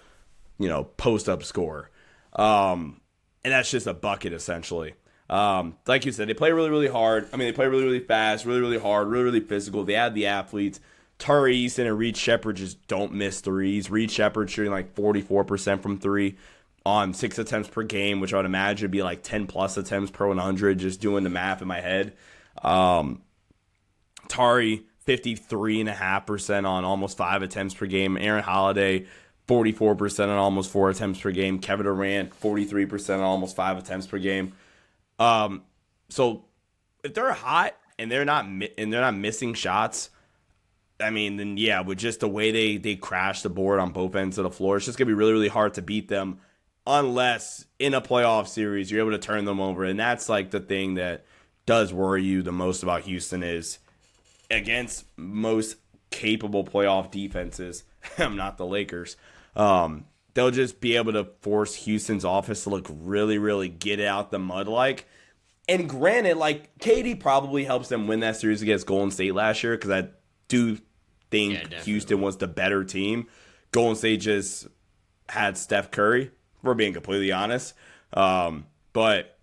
post-up score. And that's just a bucket, essentially. Like you said, they play really, really hard. I mean, they play really, really fast, really, really hard, really, really physical. They have the athletes. Tari Eason and Reed Shepherd just don't miss threes. Reed Shepherd shooting like 44% from 3 on 6 attempts per game, which I would imagine would be like 10-plus attempts per 100, just doing the math in my head. Tari, 53.5% on almost 5 attempts per game. Aaron Holiday, 44% on almost 4 attempts per game. Kevin Durant, 43% on almost 5 attempts per game. So if they're hot and they're not missing shots, I mean, then yeah, with just the way they crash the board on both ends of the floor, it's just gonna be really, really hard to beat them unless in a playoff series you're able to turn them over. And that's like the thing that does worry you the most about Houston is against most capable playoff defenses. I'm not the Lakers. They'll just be able to force Houston's offense to look really, really get out the mud like. And granted, like KD probably helps them win that series against Golden State last year because I do think Houston was the better team. Golden State just had Steph Curry, if we're being completely honest. But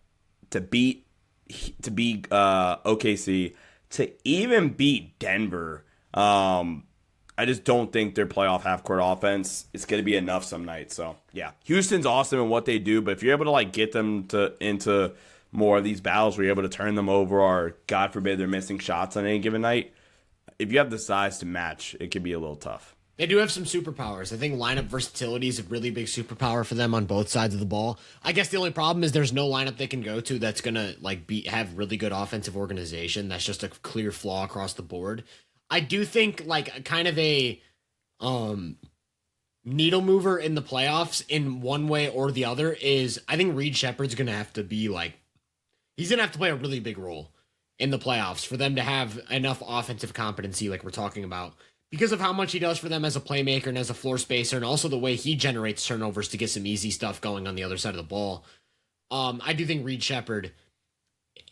to beat OKC, to even beat Denver, I just don't think their playoff half-court offense is going to be enough some nights. So, yeah, Houston's awesome in what they do, but if you're able to like get them into more of these battles where you're able to turn them over or, God forbid, they're missing shots on any given night, if you have the size to match, it can be a little tough. They do have some superpowers. I think lineup versatility is a really big superpower for them on both sides of the ball. I guess the only problem is there's no lineup they can go to that's gonna like have really good offensive organization. That's just a clear flaw across the board. I do think like kind of a um needle mover in the playoffs in one way or the other is I think Reed Shepard's gonna have to be like he's gonna have to play a really big role in the playoffs for them to have enough offensive competency like we're talking about because of how much he does for them as a playmaker and as a floor spacer, and also the way he generates turnovers to get some easy stuff going on the other side of the ball. I do think Reed Shepard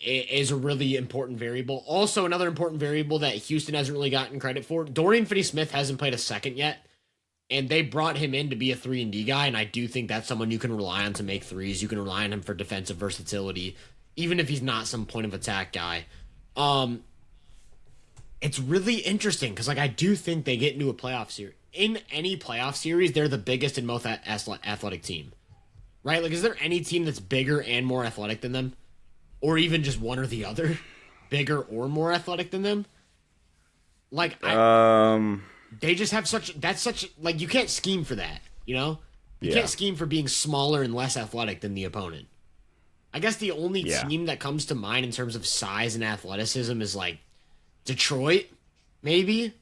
is a really important variable. Also, another important variable that Houston hasn't really gotten credit for, Dorian Finney-Smith hasn't played a second yet, and they brought him in to be a 3-and-D guy, and I do think that's someone you can rely on to make threes. You can rely on him for defensive versatility, even if he's not some point of attack guy. It's really interesting because, like, I do think they get into a playoff series. In any playoff series, they're the biggest and most athletic team, right? Like, is there any team that's bigger and more athletic than them? Or even just one or the other? Bigger or more athletic than them? Like, they just have like, you can't scheme for that, you know? You can't scheme for being smaller and less athletic than the opponent. I guess the only team that comes to mind in terms of size and athleticism is, like, Detroit, maybe,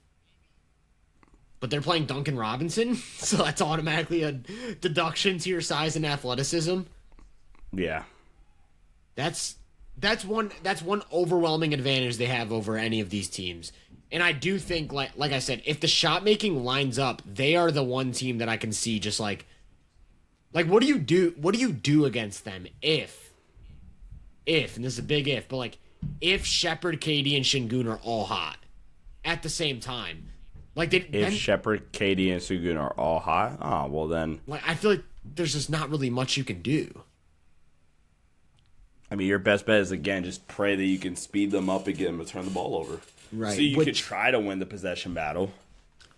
but they're playing Duncan Robinson, so that's automatically a deduction to your size and athleticism. Yeah, that's one overwhelming advantage they have over any of these teams. And I do think, like I said, if the shot making lines up, they are the one team that I can see just like what do you do? What do you do against them if, and this is a big if, but like, if Shepard, KD, and Şengün are all hot at the same time, like if Shepard, KD, and Şengün are all hot, well then, like I feel like there's just not really much you can do. I mean, your best bet is again just pray that you can speed them up and get them to turn the ball over, right? So you could try to win the possession battle.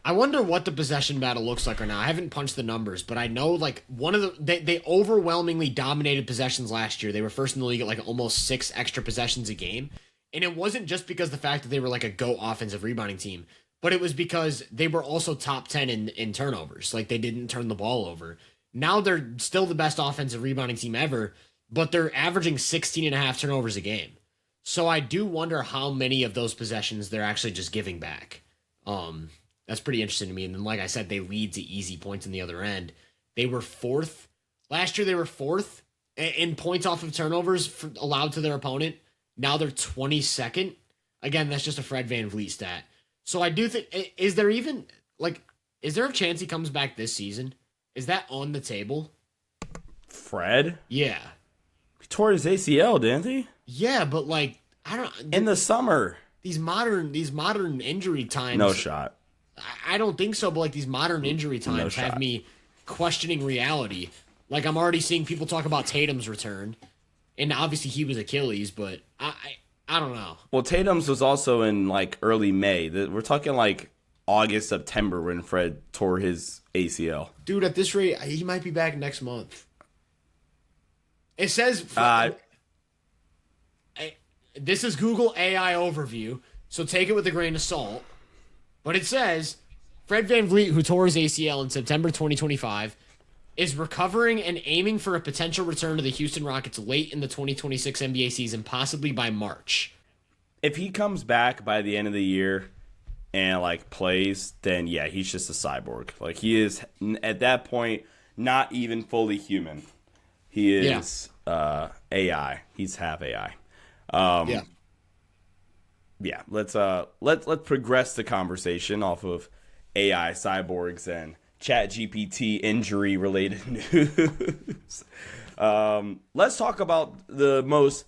I wonder what the possession battle looks like right now. I haven't punched the numbers, but I know like one of they overwhelmingly dominated possessions last year. They were first in the league at like almost 6 extra possessions a game. And it wasn't just because the fact that they were like a go offensive rebounding team, but it was because they were also top 10 in turnovers. Like they didn't turn the ball over. Now they're still the best offensive rebounding team ever, but they're averaging 16.5 turnovers a game. So I do wonder how many of those possessions they're actually just giving back. That's pretty interesting to me. And then, like I said, they lead to easy points in the other end. They were 4th. Last year, they were 4th in points off of turnovers allowed to their opponent. Now they're 22nd. Again, that's just a Fred VanVleet stat. So I do think, is there a chance he comes back this season? Is that on the table? Fred? Yeah. He tore his ACL, didn't he? Yeah, but like, I don't. In the summer. These modern injury times. No shot. I don't think so, but like these modern injury times have me questioning reality. Like I'm already seeing people talk about Tatum's return, and obviously he was Achilles, but I don't know. Well, Tatum's was also in like early May. We're talking like August, September when Fred tore his ACL. Dude, at this rate, he might be back next month. It says this is Google AI overview, so take it with a grain of salt. But it says, Fred VanVleet, who tore his ACL in September 2025, is recovering and aiming for a potential return to the Houston Rockets late in the 2026 NBA season, possibly by March. If he comes back by the end of the year and, like, plays, then, yeah, he's just a cyborg. Like, he is, at that point, not even fully human. He is AI. He's half AI. Yeah, let's progress the conversation off of AI cyborgs and ChatGPT injury related news. Let's talk about the most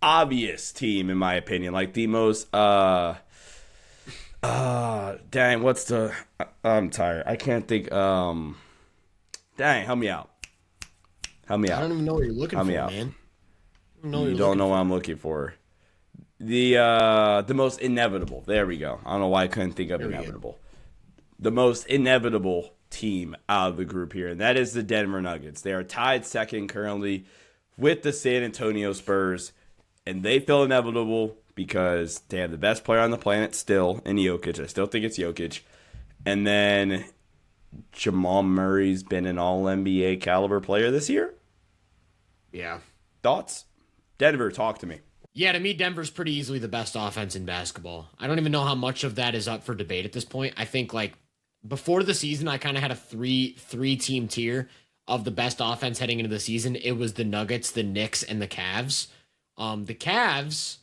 obvious team, in my opinion, like the most dang, what's the I'm tired. I can't think. Dang, help me out. I don't even know what you're looking for, man. You don't know what I'm looking for. The most inevitable. There we go. I don't know why I couldn't think of inevitable. The most inevitable team out of the group here, and that is the Denver Nuggets. They are tied second currently with the San Antonio Spurs, and they feel inevitable because they have the best player on the planet still in Jokic. I still think it's Jokic. And then Jamal Murray's been an All NBA caliber player this year. Yeah. Thoughts? Denver, talk to me. Yeah, to me, Denver's pretty easily the best offense in basketball. I don't even know how much of that is up for debate at this point. I think like before the season, I kind of had a three team tier of the best offense heading into the season. It was the Nuggets, the Knicks, and the Cavs. The Cavs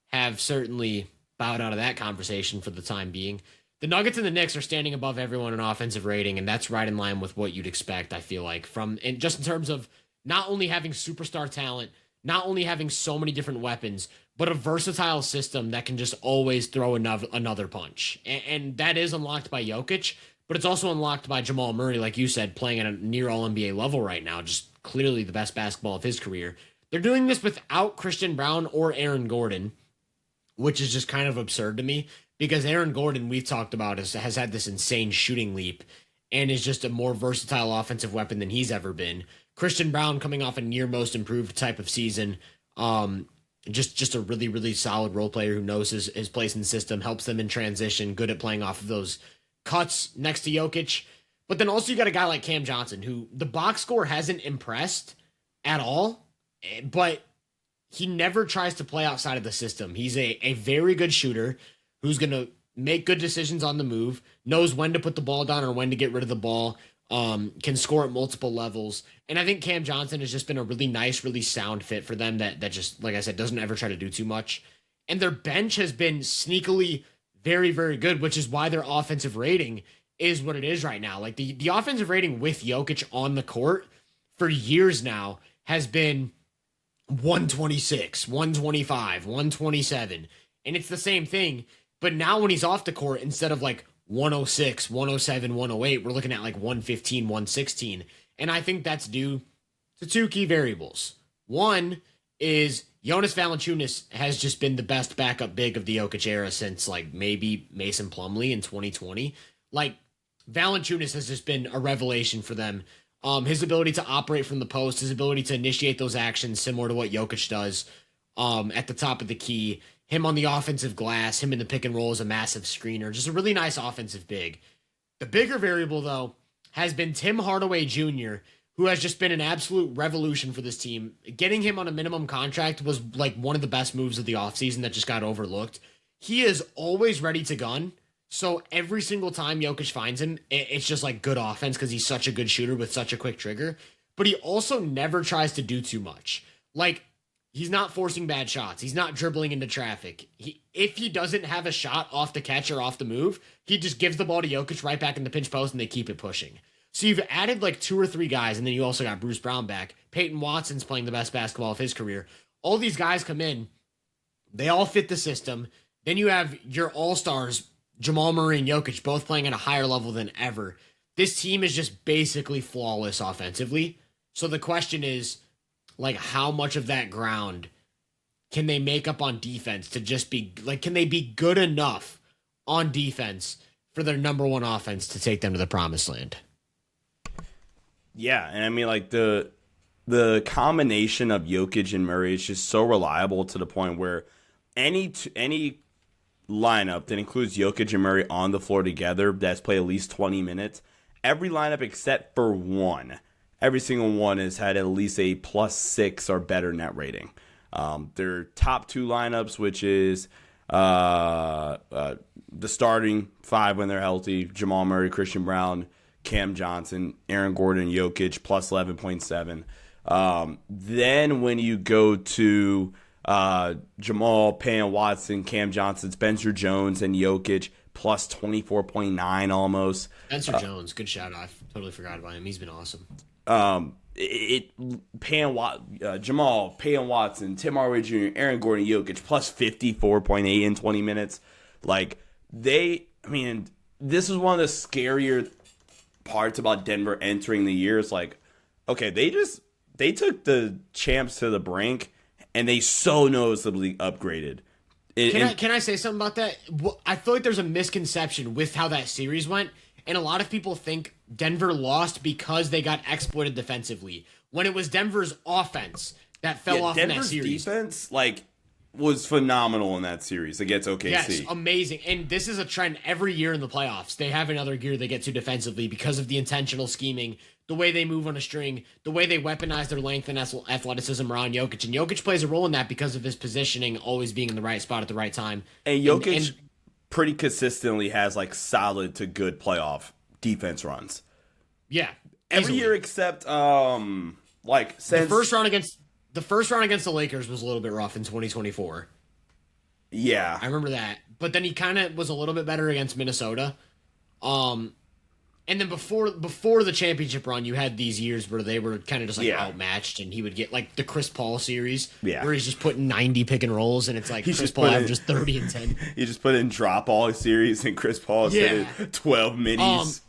have certainly bowed out of that conversation for the time being. The Nuggets and the Knicks are standing above everyone in offensive rating, and that's right in line with what you'd expect, I feel like, and just in terms of not only having superstar talent, not only having so many different weapons, but a versatile system that can just always throw another punch. And that is unlocked by Jokic, but it's also unlocked by Jamal Murray, like you said, playing at a near All NBA level right now, just clearly the best basketball of his career. They're doing this without Christian Brown or Aaron Gordon, which is just kind of absurd to me because Aaron Gordon, we've talked about, has had this insane shooting leap and is just a more versatile offensive weapon than he's ever been. Christian Brown coming off a near most improved type of season. Just a really, really solid role player who knows his place in the system, helps them in transition, good at playing off of those cuts next to Jokic. But then also you got a guy like Cam Johnson, who the box score hasn't impressed at all, but he never tries to play outside of the system. He's a very good shooter who's going to make good decisions on the move, knows when to put the ball down or when to get rid of the ball, can score at multiple levels. And I think Cam Johnson has just been a really nice, really sound fit for them that just, like I said, doesn't ever try to do too much. And their bench has been sneakily very, very good, which is why their offensive rating is what it is right now. Like the offensive rating with Jokic on the court for years now has been 126, 125, 127. And it's the same thing. But now when he's off the court, instead of like 106, 107, 108, we're looking at like 115, 116. And I think that's due to two key variables. One is Jonas Valanciunas has just been the best backup big of the Jokic era since like maybe Mason Plumlee in 2020. Like Valanciunas has just been a revelation for them. His ability to operate from the post, his ability to initiate those actions similar to what Jokic does at the top of the key, him on the offensive glass, him in the pick and roll as a massive screener, just a really nice offensive big. The bigger variable, though, has been Tim Hardaway Jr., who has just been an absolute revolution for this team. Getting him on a minimum contract was like one of the best moves of the offseason that just got overlooked. He is always ready to gun. So every single time Jokic finds him, it's just like good offense because he's such a good shooter with such a quick trigger. But he also never tries to do too much. Like, he's not forcing bad shots. He's not dribbling into traffic. If he doesn't have a shot off the catch or off the move, he just gives the ball to Jokic right back in the pinch post and they keep it pushing. So you've added like 2 or 3 guys, and then you also got Bruce Brown back. Peyton Watson's playing the best basketball of his career. All these guys come in. They all fit the system. Then you have your all-stars, Jamal Murray and Jokic, both playing at a higher level than ever. This team is just basically flawless offensively. So the question is, like, how much of that ground can they make up on defense to just be, like, can they be good enough on defense for their number one offense to take them to the promised land? Yeah, and I mean, like, the combination of Jokic and Murray is just so reliable to the point where any lineup that includes Jokic and Murray on the floor together that's played at least 20 minutes, every lineup except for one, every single one has had at least a +6 or better net rating. Their top 2 lineups, which is the starting 5 when they're healthy, Jamal Murray, Christian Brown, Cam Johnson, Aaron Gordon, Jokic, +11.7. Then when you go to Jamal, Payne Watson, Cam Johnson, Spencer Jones, and Jokic, +24.9 almost. Spencer Jones, good shout out. I totally forgot about him. He's been awesome. Jamal, Payne Watson, Tim Hardaway Jr., Aaron Gordon, Jokic, +54.8 in 20 minutes. Like, this is one of the scarier parts about Denver entering the year. It's like, okay, they took the champs to the brink, and they so noticeably upgraded. Can I say something about that? I feel like there's a misconception with how that series went, and a lot of people think Denver lost because they got exploited defensively, when it was Denver's offense that fell off in that Denver's series. Defense, like, was phenomenal in that series against OKC. Yes, amazing. And this is a trend every year in the playoffs. They have another gear they get to defensively because of the intentional scheming, the way they move on a string, the way they weaponize their length and athleticism around Jokic. And Jokic plays a role in that because of his positioning, always being in the right spot at the right time. And Jokic pretty consistently has like solid to good playoff defense runs. Yeah. Every year except like since the first round against the Lakers was a little bit rough in 2024. Yeah. I remember that. But then he kind of was a little bit better against Minnesota. And then before the championship run, you had these years where they were kind of just like outmatched, and he would get like the Chris Paul series where he's just putting 90 pick and rolls, and it's like Chris Paul averages 30 and 10. He just put in drop all series, and Chris Paul said 12 minis.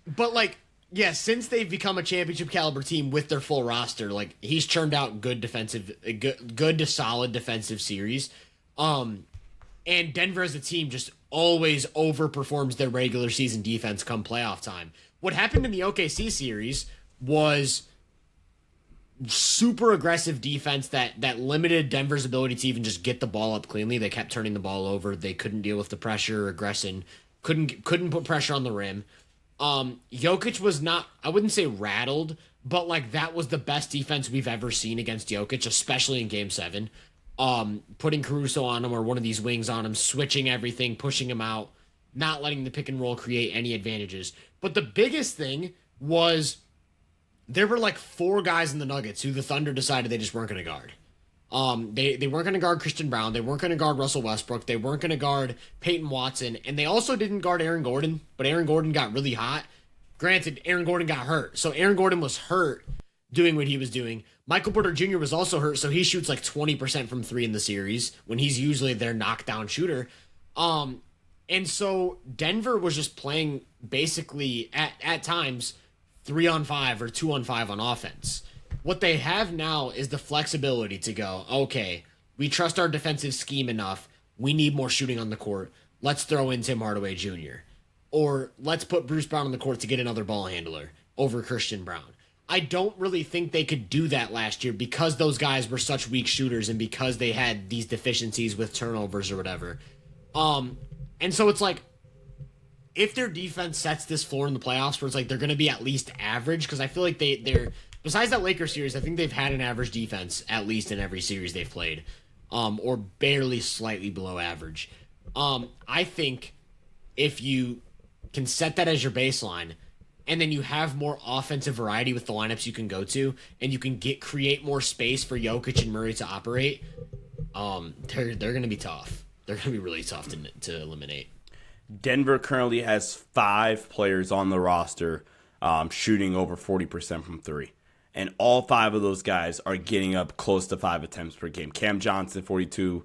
But like, yeah, since they've become a championship caliber team with their full roster, like he's churned out good to solid defensive series. And Denver as a team just always overperforms their regular season defense come playoff time. What happened in the OKC series was super aggressive defense that limited Denver's ability to even just get the ball up cleanly. They kept turning the ball over. They couldn't deal with the pressure, aggression, couldn't put pressure on the rim. Jokic was not, I wouldn't say rattled, but like that was the best defense we've ever seen against Jokic, especially in Game 7. Putting Caruso on him or one of these wings on him, switching everything, pushing him out, not letting the pick and roll create any advantages. But the biggest thing was there were like 4 guys in the Nuggets who the Thunder decided they just weren't going to guard. They weren't going to guard Christian Brown. They weren't going to guard Russell Westbrook. They weren't going to guard Peyton Watson. And they also didn't guard Aaron Gordon, but Aaron Gordon got really hot. Granted, Aaron Gordon got hurt. So Aaron Gordon was hurt doing what he was doing. Michael Porter Jr. was also hurt, so he shoots like 20% from 3 in the series when he's usually their knockdown shooter. And so Denver was just playing basically at times 3-on-5 or 2-on-5 on offense. What they have now is the flexibility to go, okay, we trust our defensive scheme enough. We need more shooting on the court. Let's throw in Tim Hardaway Jr. Or let's put Bruce Brown on the court to get another ball handler over Christian Brown. I don't really think they could do that last year because those guys were such weak shooters and because they had these deficiencies with turnovers or whatever. And so it's like, if their defense sets this floor in the playoffs where it's like they're going to be at least average, because I feel like they're besides that Lakers series, I think they've had an average defense at least in every series they've played, or barely slightly below average. I think if you can set that as your baseline, and then you have more offensive variety with the lineups you can go to, and you can create more space for Jokic and Murray to operate, they're going to be tough. They're going to be really tough to eliminate. Denver currently has 5 players on the roster shooting over 40% from 3. And all 5 of those guys are getting up close to 5 attempts per game. Cam Johnson, 42%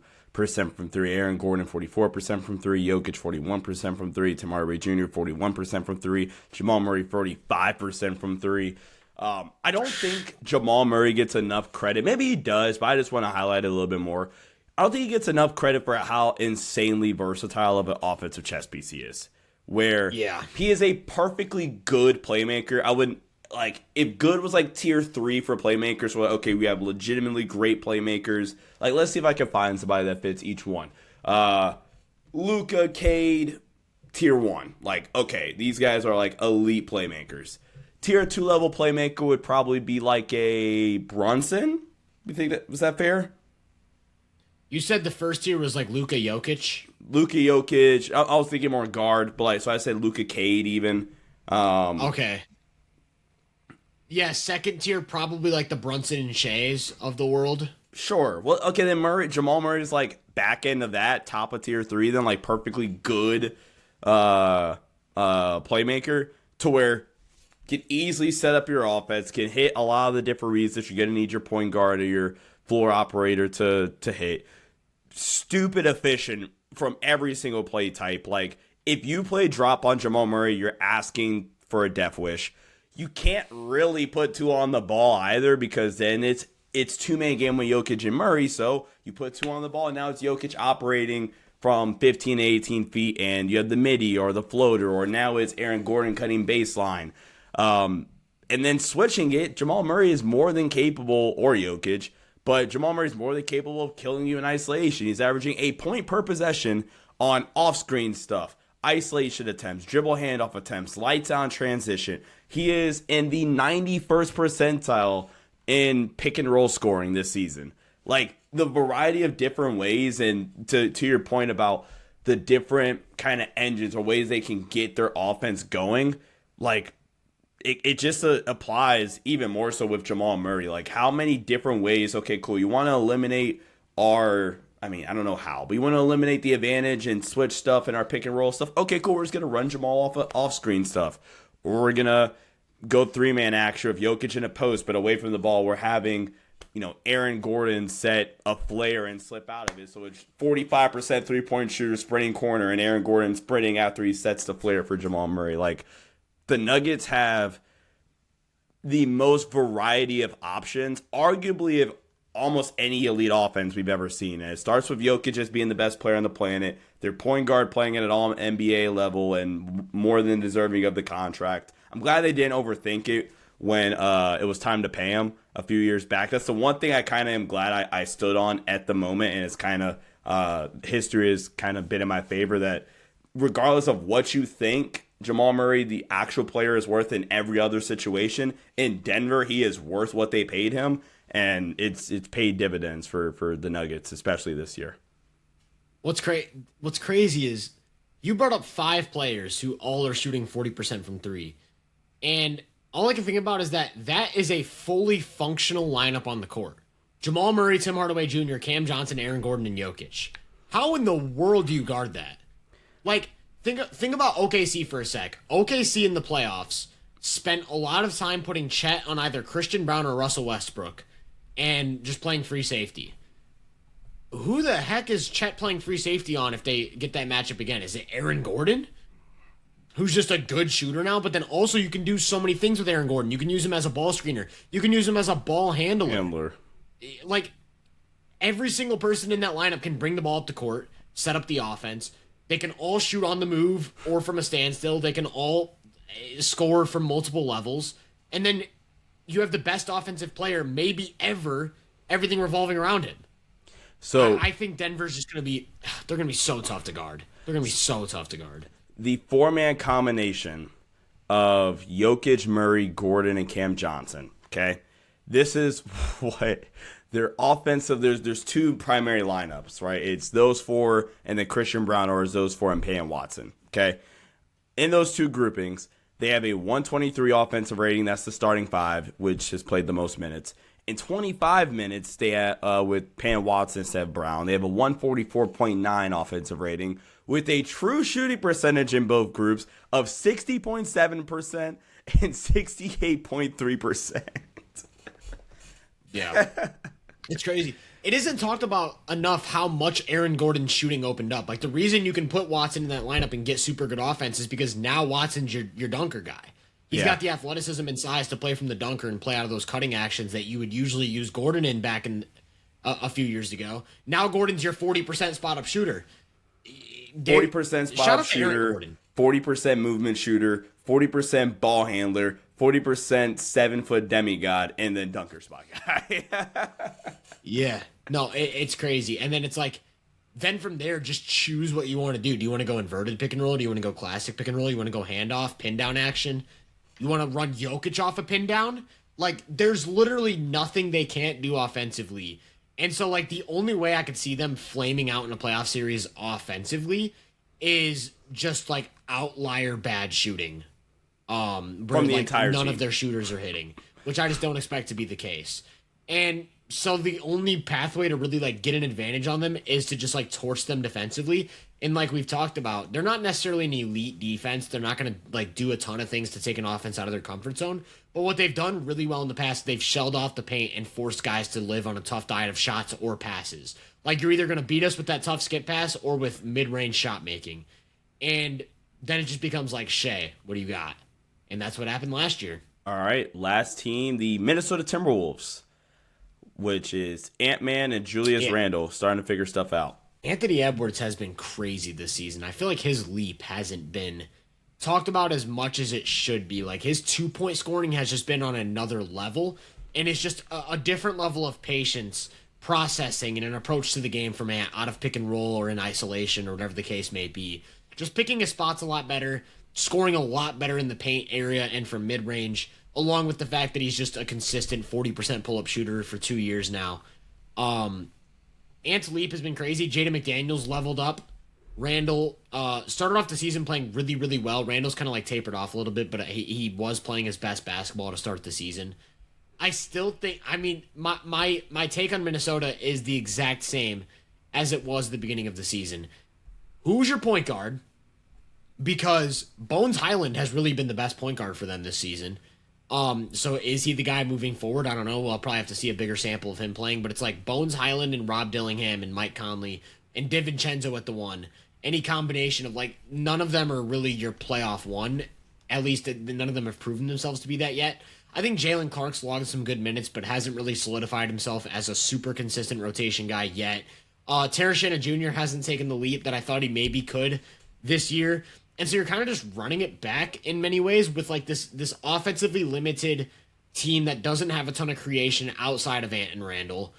from 3. Aaron Gordon, 44% from 3. Jokic, 41% from 3. Tim Hardaway Jr., 41% from 3. Jamal Murray, 45% from 3. I don't think Jamal Murray gets enough credit. Maybe he does, but I just want to highlight it a little bit more. I don't think he gets enough credit for how insanely versatile of an offensive chess piece he is. Where he is a perfectly good playmaker. I wouldn't, like, if good was like tier 3 for playmakers, well, okay, we have legitimately great playmakers. Like, let's see if I can find somebody that fits each one. Luka, Cade, tier 1. Like, okay, these guys are like elite playmakers. Tier 2 level playmaker would probably be like a Brunson. You think was that fair? You said the first tier was like Luka Jokic. Luka Jokic. I was thinking more guard, but like, so I said Luka Cade even. Okay. Yeah, second tier probably like the Brunson and Shays of the world. Sure. Well, okay, then Jamal Murray is like back end of that, top of tier 3, then like perfectly good playmaker to where can easily set up your offense, can hit a lot of the different reads that you're going to need your point guard or your floor operator to hit. Stupid efficient from every single play type. Like, if you play drop on Jamal Murray, you're asking for a death wish. You can't really put 2 on the ball either because then it's 2-man game with Jokic and Murray. So you put 2 on the ball and now it's Jokic operating from 15 to 18 feet and you have the midi or the floater, or now it's Aaron Gordon cutting baseline. And then switching it, Jamal Murray is more than capable, or Jokic, But Jamal Murray's more than capable of killing you in isolation. He's averaging a point per possession on off-screen stuff, isolation attempts, dribble handoff attempts, lights out transition. He is in the 91st percentile in pick and roll scoring this season. Like, the variety of different ways, and to your point about the different kind of engines or ways they can get their offense going, like, it just applies even more so with Jamal Murray. Like, how many different ways, okay, cool, you want to eliminate I don't know how, but you want to eliminate the advantage and switch stuff in our pick and roll stuff. Okay, cool, we're just going to run Jamal off screen stuff. Or we're going to go 3-man action with Jokic in a post, but away from the ball, we're having, Aaron Gordon set a flare and slip out of it. So it's 45% 3-point shooter sprinting corner, and Aaron Gordon sprinting after he sets the flare for Jamal Murray. Like, the Nuggets have the most variety of options, arguably of almost any elite offense we've ever seen. And it starts with Jokic as being the best player on the planet. Their point guard playing at an all NBA level and more than deserving of the contract. I'm glad they didn't overthink it when it was time to pay him a few years back. That's the one thing I kind of am glad I stood on at the moment, and it's kind of history has kind of been in my favor that regardless of what you think Jamal Murray, the actual player, is worth in every other situation, in Denver, he is worth what they paid him, and it's paid dividends for the Nuggets, especially this year. What's crazy is you brought up 5 players who all are shooting 40% from 3. And all I can think about is that is a fully functional lineup on the court. Jamal Murray, Tim Hardaway Jr., Cam Johnson, Aaron Gordon, and Jokic. How in the world do you guard that? Like, think about OKC for a sec. OKC in the playoffs spent a lot of time putting Chet on either Christian Brown or Russell Westbrook and just playing free safety. Who the heck is Chet playing free safety on if they get that matchup again? Is it Aaron Gordon? Who's just a good shooter now, but then also you can do so many things with Aaron Gordon. You can use him as a ball screener. You can use him as a ball handler. Like, every single person in that lineup can bring the ball up the court, set up the offense. They can all shoot on the move or from a standstill. They can all score from multiple levels. And then you have the best offensive player maybe ever, everything revolving around him. So I think Denver's just going to be, they're going to be so tough to guard. They're going to be so tough to guard. The 4-man combination of Jokic, Murray, Gordon, and Cam Johnson, okay? This is what their offensive, there's 2 primary lineups, right? It's those 4 and then Christian Brown, or is those 4 and Payne Watson, okay? In those 2 groupings, they have a 123 offensive rating. That's the starting 5, which has played the most minutes. In 25 minutes, they with Payne Watson instead of Brown, they have a 144.9 offensive rating with a true shooting percentage in both groups of 60.7% and 68.3%. Yeah. It's crazy. It isn't talked about enough how much Aaron Gordon's shooting opened up. Like, the reason you can put Watson in that lineup and get super good offense is because now Watson's your dunker guy. He's got the athleticism and size to play from the dunker and play out of those cutting actions that you would usually use Gordon in back in a few years ago. Now Gordon's your 40% spot-up shooter. 40% spot-up shooter, 40% movement shooter, 40% ball handler, 40% 7-foot demigod, and then dunker spot guy. Yeah. No, it's crazy. And then it's like, then from there, just choose what you want to do. Do you want to go inverted pick and roll? Do you want to go classic pick and roll? You want to go handoff, pin down action? You want to run Jokic off a pin down? Like, there's literally nothing they can't do offensively. And so, like, the only way I could see them flaming out in a playoff series offensively is just, like, outlier bad shooting. From the entire none team. of their shooters are hitting, which I just don't expect to be the case. And so the only pathway to really, like, get an advantage on them is to just, like, torch them defensively. And like we've talked about, they're not necessarily an elite defense. They're not going to, like, do a ton of things to take an offense out of their comfort zone. But what they've done really well in the past, they've shelled off the paint and forced guys to live on a tough diet of shots or passes. Like, you're either going to beat us with that tough skip pass or with mid-range shot making. And then it just becomes like, Shea, what do you got? And that's what happened last year. All right, last team, the Minnesota Timberwolves, which is Ant-Man and Julius Randle starting to figure stuff out. Anthony Edwards has been crazy this season. I feel like his leap hasn't been talked about as much as it should be. Like, his 2-point scoring has just been on another level. And it's just a different level of patience, processing, and an approach to the game from Ant out of pick and roll or in isolation or whatever the case may be. Just picking his spots a lot better, scoring a lot better in the paint area and from mid range, along with the fact that he's just a consistent 40% pull up shooter for 2 years now. Ant's leap has been crazy. Jaden McDaniels leveled up. Randall started off the season playing really, really well. Randall's kind of like tapered off a little bit, but he was playing his best basketball to start the season. I still think, I mean, my take on Minnesota is the exact same as it was at the beginning of the season. Who's your point guard? Because Bones Highland has really been the best point guard for them this season. So is he the guy moving forward? I don't know. I'll probably have to see a bigger sample of him playing, but it's like Bones Highland and Rob Dillingham and Mike Conley and DiVincenzo at the one. Any combination of like, none of them are really your playoff one. At least none of them have proven themselves to be that yet. I think Jalen Clark's logged some good minutes, but hasn't really solidified himself as a super consistent rotation guy yet. Terrence Shannon Jr. hasn't taken the leap that I thought he maybe could this year. And so you're kind of just running it back in many ways with like this offensively limited team that doesn't have a ton of creation outside of Ant and Randall.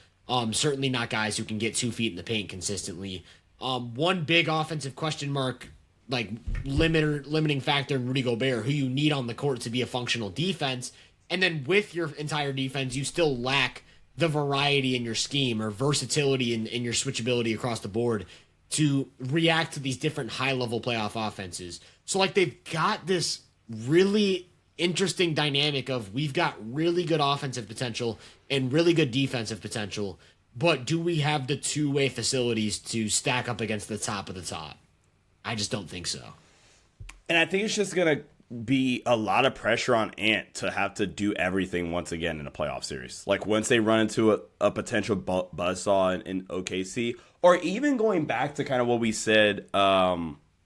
Certainly not guys who can get 2 feet in the paint consistently. One big offensive question mark, like limiting factor in Rudy Gobert, who you need on the court to be a functional defense. And then with your entire defense, you still lack the variety in your scheme or versatility in your switchability across the board to react to these different high-level playoff offenses. So, like, they've got this really interesting dynamic of we've got really good offensive potential and really good defensive potential, but do we have the two-way facilities to stack up against the top of the top? I just don't think so. And I think it's just going to be a lot of pressure on Ant to have to do everything once again in a playoff series. Like once they run into a potential buzzsaw in OKC, or even going back to kind of what we said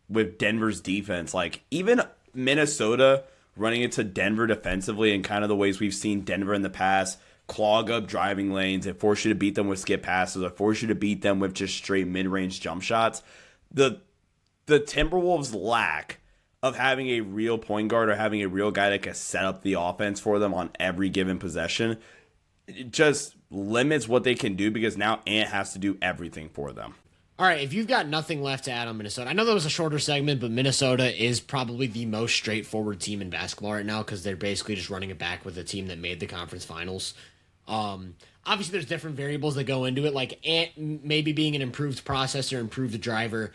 with Denver's defense, like even Minnesota running into Denver defensively and kind of the ways we've seen Denver in the past, clog up driving lanes, and force you to beat them with skip passes, or force you to beat them with just straight mid-range jump shots. The Timberwolves lack of having a real point guard or having a real guy that can set up the offense for them on every given possession. It just limits what they can do because now Ant has to do everything for them. All right, if you've got nothing left to add on Minnesota, I know that was a shorter segment, but Minnesota is probably the most straightforward team in basketball right now because they're basically just running it back with a team that made the conference finals. Obviously, there's different variables that go into it, like Ant maybe being an improved processor, improved driver,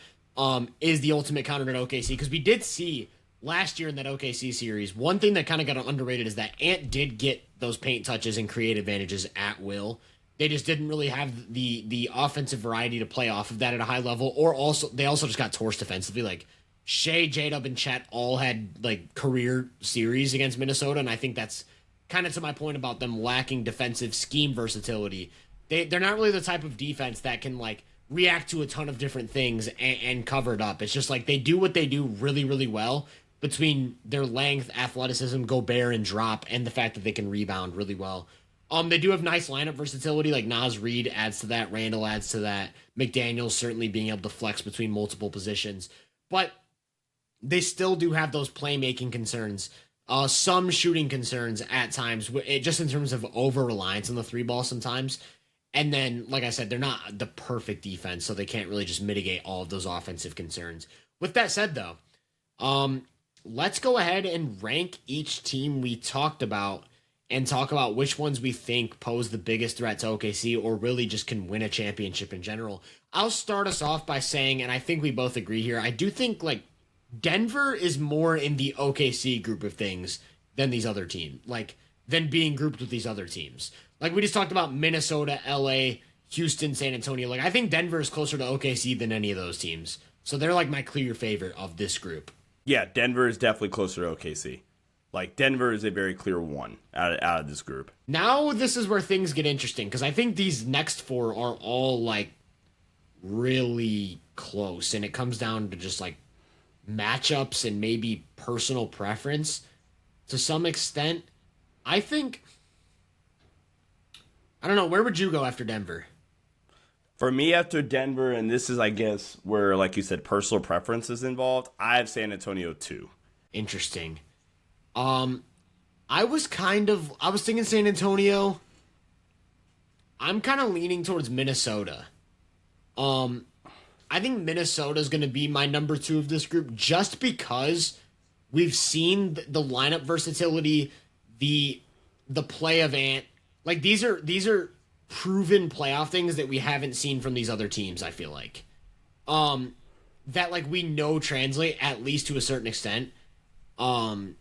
is the ultimate counter to OKC, because we did see last year in that OKC series, one thing that kind of got underrated is that Ant did get those paint touches and create advantages at will. They just didn't really have the offensive variety to play off of that at a high level, or they also just got torched defensively. Like Shea, J-Dub, and Chet all had like career series against Minnesota, and I think that's kind of to my point about them lacking defensive scheme versatility. They're not really the type of defense that can like react to a ton of different things and cover it up. It's just like they do what they do really, really well between their length, athleticism, Gobert, and drop, and the fact that they can rebound really well. They do have nice lineup versatility, like Naz Reid adds to that, Randall adds to that, McDaniels certainly being able to flex between multiple positions, but they still do have those playmaking concerns, some shooting concerns at times, just in terms of over-reliance on the three ball sometimes. And then, like I said, they're not the perfect defense, so they can't really just mitigate all of those offensive concerns. With that said, though, let's go ahead and rank each team we talked about and talk about which ones we think pose the biggest threat to OKC or really just can win a championship in general. I'll start us off by saying, and I think we both agree here, I do think like Denver is more in the OKC group of things than these other teams, like than being grouped with these other teams. Like we just talked about Minnesota, LA, Houston, San Antonio. Like I think Denver is closer to OKC than any of those teams. So they're like my clear favorite of this group. Yeah, Denver is definitely closer to OKC. Like Denver is a very clear one out of this group. Now this is where things get interesting because I think these next four are all like really close, and it comes down to just like matchups and maybe personal preference to some extent. I think, I don't know, where would you go after Denver? For me, after Denver, and this is, I guess, where, like you said, personal preference is involved, I have San Antonio 2. Interesting. I was thinking San Antonio. I'm kind of leaning towards Minnesota. Um, I think Minnesota is going to be my number two of this group just because we've seen the lineup versatility, the play of Ant. Like these are proven playoff things that we haven't seen from these other teams. I feel like that like we know translate at least to a certain extent. Um,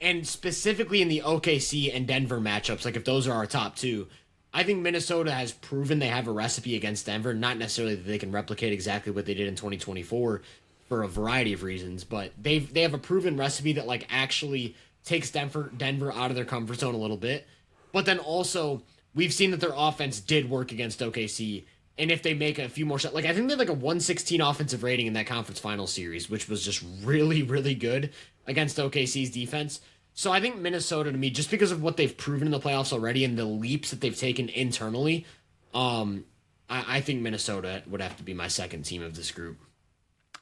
and specifically in the OKC and Denver matchups, like if those are our top two, I think Minnesota has proven they have a recipe against Denver. Not necessarily that they can replicate exactly what they did in 2024 for a variety of reasons, but they have a proven recipe that like actually takes Denver out of their comfort zone a little bit. But then also we've seen that their offense did work against OKC. And if they make a few more shots, like I think they had like a 116 offensive rating in that conference final series, which was just really, really good against OKC's defense. So I think Minnesota to me, just because of what they've proven in the playoffs already and the leaps that they've taken internally, I think Minnesota would have to be my second team of this group.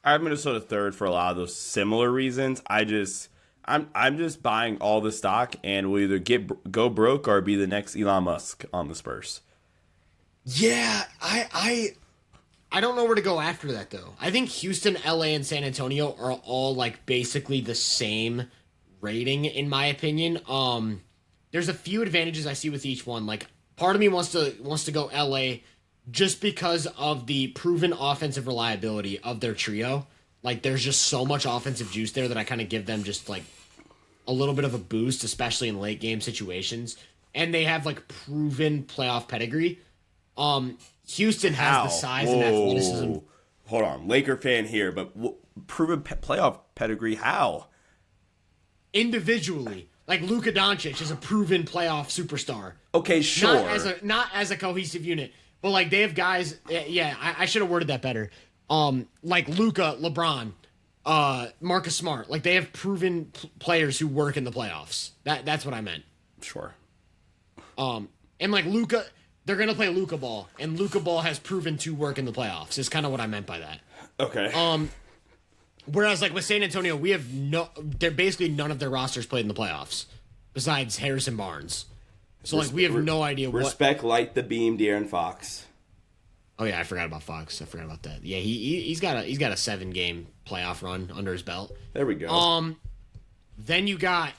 I have Minnesota third for a lot of those similar reasons. I'm just buying all the stock and will either go broke or be the next Elon Musk on the Spurs. Yeah, I don't know where to go after that though. I think Houston, LA, and San Antonio are all like basically the same rating in my opinion. There's a few advantages I see with each one. Like part of me wants to go LA just because of the proven offensive reliability of their trio. Like there's just so much offensive juice there that I kind of give them just like a little bit of a boost, especially in late game situations. And they have like proven playoff pedigree. Houston has the size and athleticism. Hold on, Laker fan here, but proven playoff pedigree how? Individually, like Luka Doncic is a proven playoff superstar. Okay, sure. Not as a cohesive unit, but like they have guys. Yeah, I should have worded that better. Like Luka, LeBron, Marcus Smart. Like they have proven players who work in the playoffs. That's what I meant. Sure. And like Luka, they're gonna play Luka ball, and Luka ball has proven to work in the playoffs. Is kind of what I meant by that. Okay. Whereas, like with San Antonio, they're basically none of their rosters played in the playoffs, besides Harrison Barnes. So like we have no idea what. Respect light the beam, De'Aaron Fox. Oh yeah, I forgot about Fox. I forgot about that. Yeah, he's got a 7-game playoff run under his belt. There we go. Then you got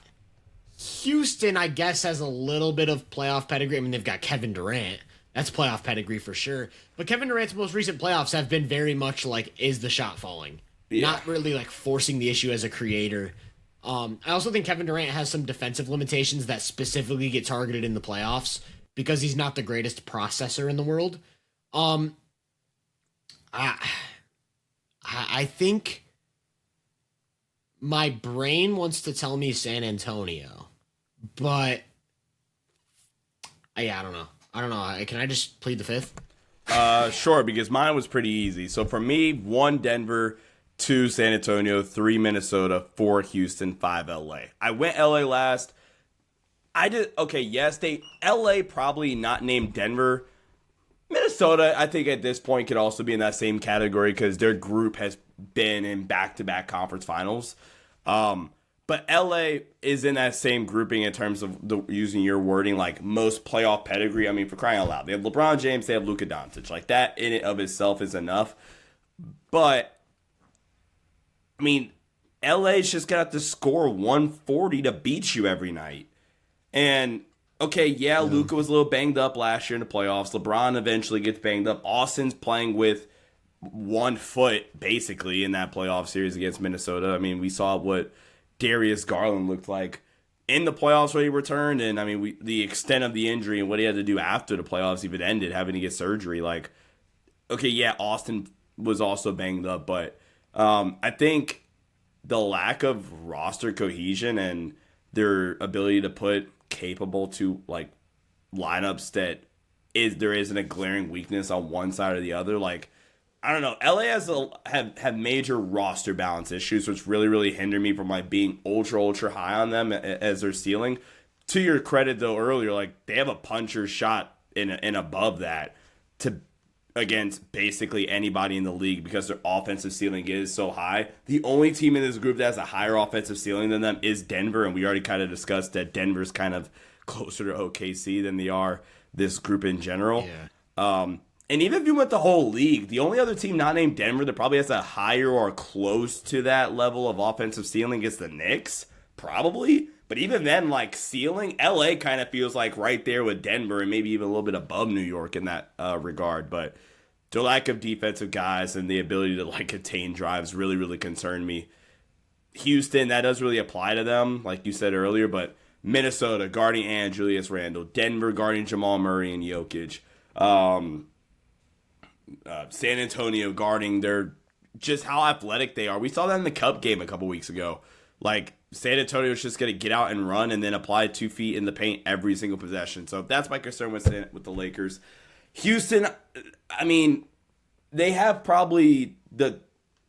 Houston. I guess has a little bit of playoff pedigree. I mean, they've got Kevin Durant. That's playoff pedigree for sure. But Kevin Durant's most recent playoffs have been very much like, is the shot falling? Yeah. Not really like forcing the issue as a creator. I also think Kevin Durant has some defensive limitations that specifically get targeted in the playoffs because he's not the greatest processor in the world. I think my brain wants to tell me San Antonio, but yeah, I don't know. Can I just plead the fifth? Sure, because mine was pretty easy. So for me, 1 Denver, 2 San Antonio, 3 Minnesota, 4 Houston, 5 LA. I went LA last. LA probably not named Denver. Minnesota, I think at this point could also be in that same category because their group has been in back-to-back conference finals. But LA is in that same grouping in terms of using your wording, like most playoff pedigree. I mean, for crying out loud, they have LeBron James, they have Luka Doncic. Like that in and of itself is enough. But I mean, LA's just got to score 140 to beat you every night. And okay, yeah, Luka was a little banged up last year in the playoffs. LeBron eventually gets banged up. Austin's playing with 1 foot basically in that playoff series against Minnesota. I mean, we saw what Darius Garland looked like in the playoffs when he returned, and I mean, the extent of the injury and what he had to do after the playoffs even ended, having to get surgery. Like, okay, yeah, Austin was also banged up, but I think the lack of roster cohesion and their ability to put capable to like lineups that there isn't a glaring weakness on one side or the other. Like, I don't know. LA have major roster balance issues, which really, really hinder me from like being ultra high on them as their ceiling. To your credit, though, earlier, like they have a puncher's shot in above that to against basically anybody in the league because their offensive ceiling is so high. The only team in this group that has a higher offensive ceiling than them is Denver, and we already kind of discussed that Denver's kind of closer to OKC than they are this group in general. Yeah. And even if you went the whole league, the only other team not named Denver that probably has a higher or close to that level of offensive ceiling is the Knicks, probably. But even then, like, ceiling, LA kind of feels like right there with Denver and maybe even a little bit above New York in that regard. But the lack of defensive guys and the ability to, like, contain drives really, really concerned me. Houston, that does really apply to them, like you said earlier, but Minnesota guarding and Julius Randle, Denver guarding Jamal Murray and Jokic, San Antonio guarding their just how athletic they are. We saw that in the Cup game a couple weeks ago. Like, San Antonio is just going to get out and run and then apply 2 feet in the paint every single possession. So that's my concern with the Lakers. Houston, I mean, they have probably the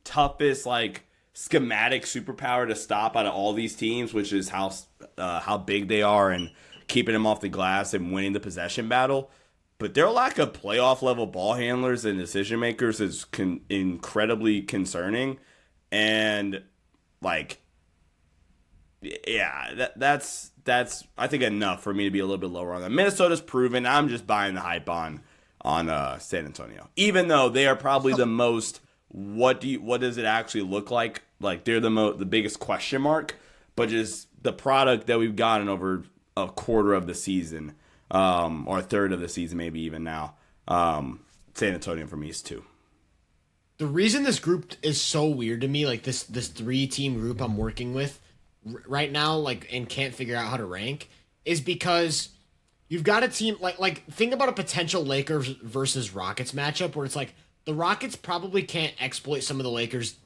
toughest, like, schematic superpower to stop out of all these teams, which is how big they are and keeping them off the glass and winning the possession battle. But their lack of playoff level ball handlers and decision makers is incredibly concerning. And, like, yeah, that's I think enough for me to be a little bit lower on them. Minnesota's proven. I'm just buying the hype on San Antonio, even though they are probably the most. What does it actually look like? Like, they're the biggest question mark, but just the product that we've gotten over a quarter of the season, or a third of the season, maybe even now. San Antonio for me is 2. The reason this group is so weird to me, like this 3-team group I'm working with right now, like, and can't figure out how to rank, is because you've got a team like think about a potential Lakers versus Rockets matchup where it's like the Rockets probably can't exploit some of the Lakers'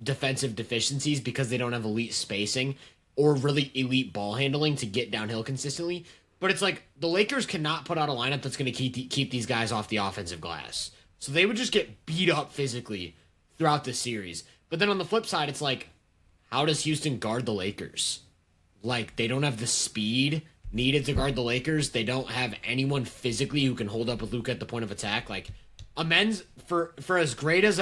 defensive deficiencies because they don't have elite spacing or really elite ball handling to get downhill consistently. But it's like the Lakers cannot put out a lineup that's going to keep these guys off the offensive glass. So they would just get beat up physically throughout the series. But then on the flip side, it's like, how does Houston guard the Lakers? Like, they don't have the speed needed to guard the Lakers. They don't have anyone physically who can hold up with Luka at the point of attack. Like, Amen's, for as great of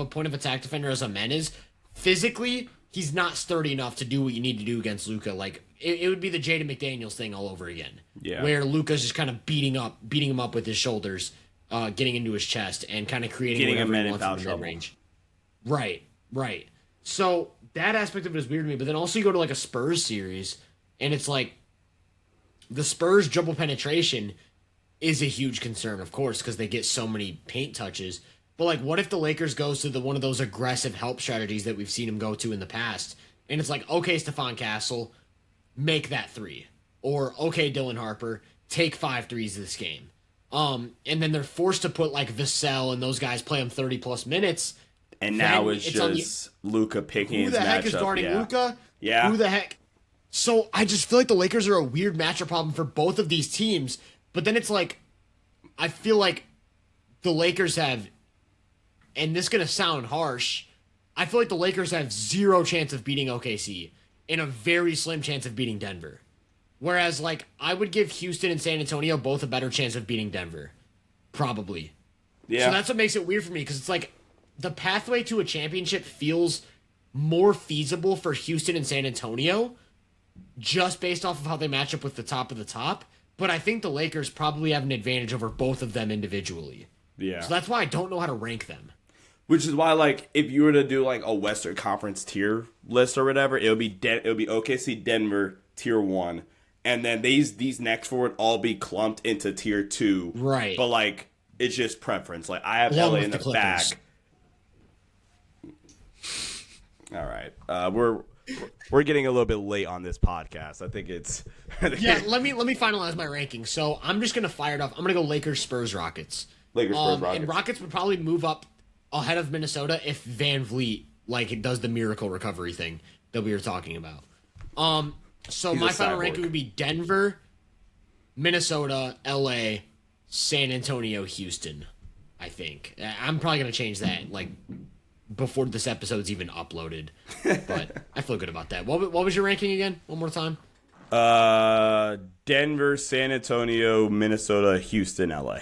a point of attack defender as Amen is, physically, he's not sturdy enough to do what you need to do against Luka. Like, it would be the Jaden McDaniels thing all over again. Yeah. Where Luka's just kind of beating him up with his shoulders, getting into his chest, and kind of creating whatever he wants in the mid-range. Right. So that aspect of it is weird to me. But then also you go to like a Spurs series, and it's like the Spurs dribble penetration is a huge concern, of course, because they get so many paint touches. But like, what if the Lakers goes to one of those aggressive help strategies that we've seen them go to in the past, and it's like, okay, Stephon Castle, make that 3, or okay, Dylan Harper, take 5 threes this game. And then they're forced to put like Vassell and those guys play them 30+ minutes. And now it's just Luka picking his matchup. Who the heck is guarding Luka? Yeah. Who the heck? So I just feel like the Lakers are a weird matchup problem for both of these teams. But then it's like, I feel like the Lakers have, and this is going to sound harsh, I feel like the Lakers have 0 chance of beating OKC and a very slim chance of beating Denver. Whereas, like, I would give Houston and San Antonio both a better chance of beating Denver. Probably. Yeah. So that's what makes it weird for me, because it's like, the pathway to a championship feels more feasible for Houston and San Antonio just based off of how they match up with the top of the top. But I think the Lakers probably have an advantage over both of them individually. Yeah. So that's why I don't know how to rank them. Which is why, like, if you were to do like a Western Conference tier list or whatever, it would be OKC, Denver, tier 1, and then these next 4 would all be clumped into tier 2. Right. But like, it's just preference. Like, I have Along LA with in the the back. Clippers. All right, we're getting a little bit late on this podcast. I think it's Yeah, let me finalize my ranking. So I'm just gonna fire it off. I'm gonna go Lakers, Spurs, Rockets. Lakers, Spurs, Rockets. And Rockets would probably move up ahead of Minnesota if Van Vliet does the miracle recovery thing that we were talking about. So He's my a final cyborg. ranking would be Denver, Minnesota, LA, San Antonio, Houston. I think I'm probably gonna change that before this episode's even uploaded, but I feel good about that. What was your ranking again? One more time. Denver, San Antonio, Minnesota, Houston, LA.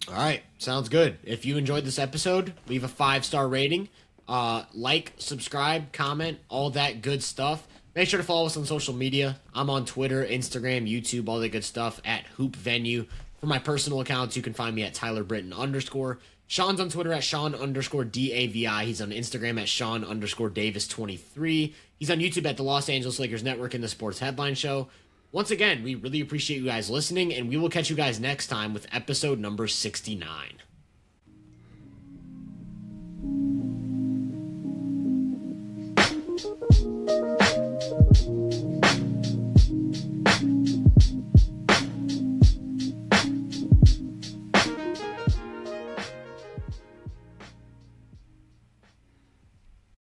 All right, sounds good. If you enjoyed this episode, leave a 5-star rating. Like, subscribe, comment, all that good stuff. Make sure to follow us on social media. I'm on Twitter, Instagram, YouTube, all that good stuff at Hoop Venue. For my personal accounts, you can find me at Tyler Britton _. Sean's on Twitter at Sean _DAVI. He's on Instagram at Sean Davis 23. He's on YouTube at the Los Angeles Lakers Network in the Sports Headline Show. Once again, we really appreciate you guys listening, and we will catch you guys next time with episode number 69.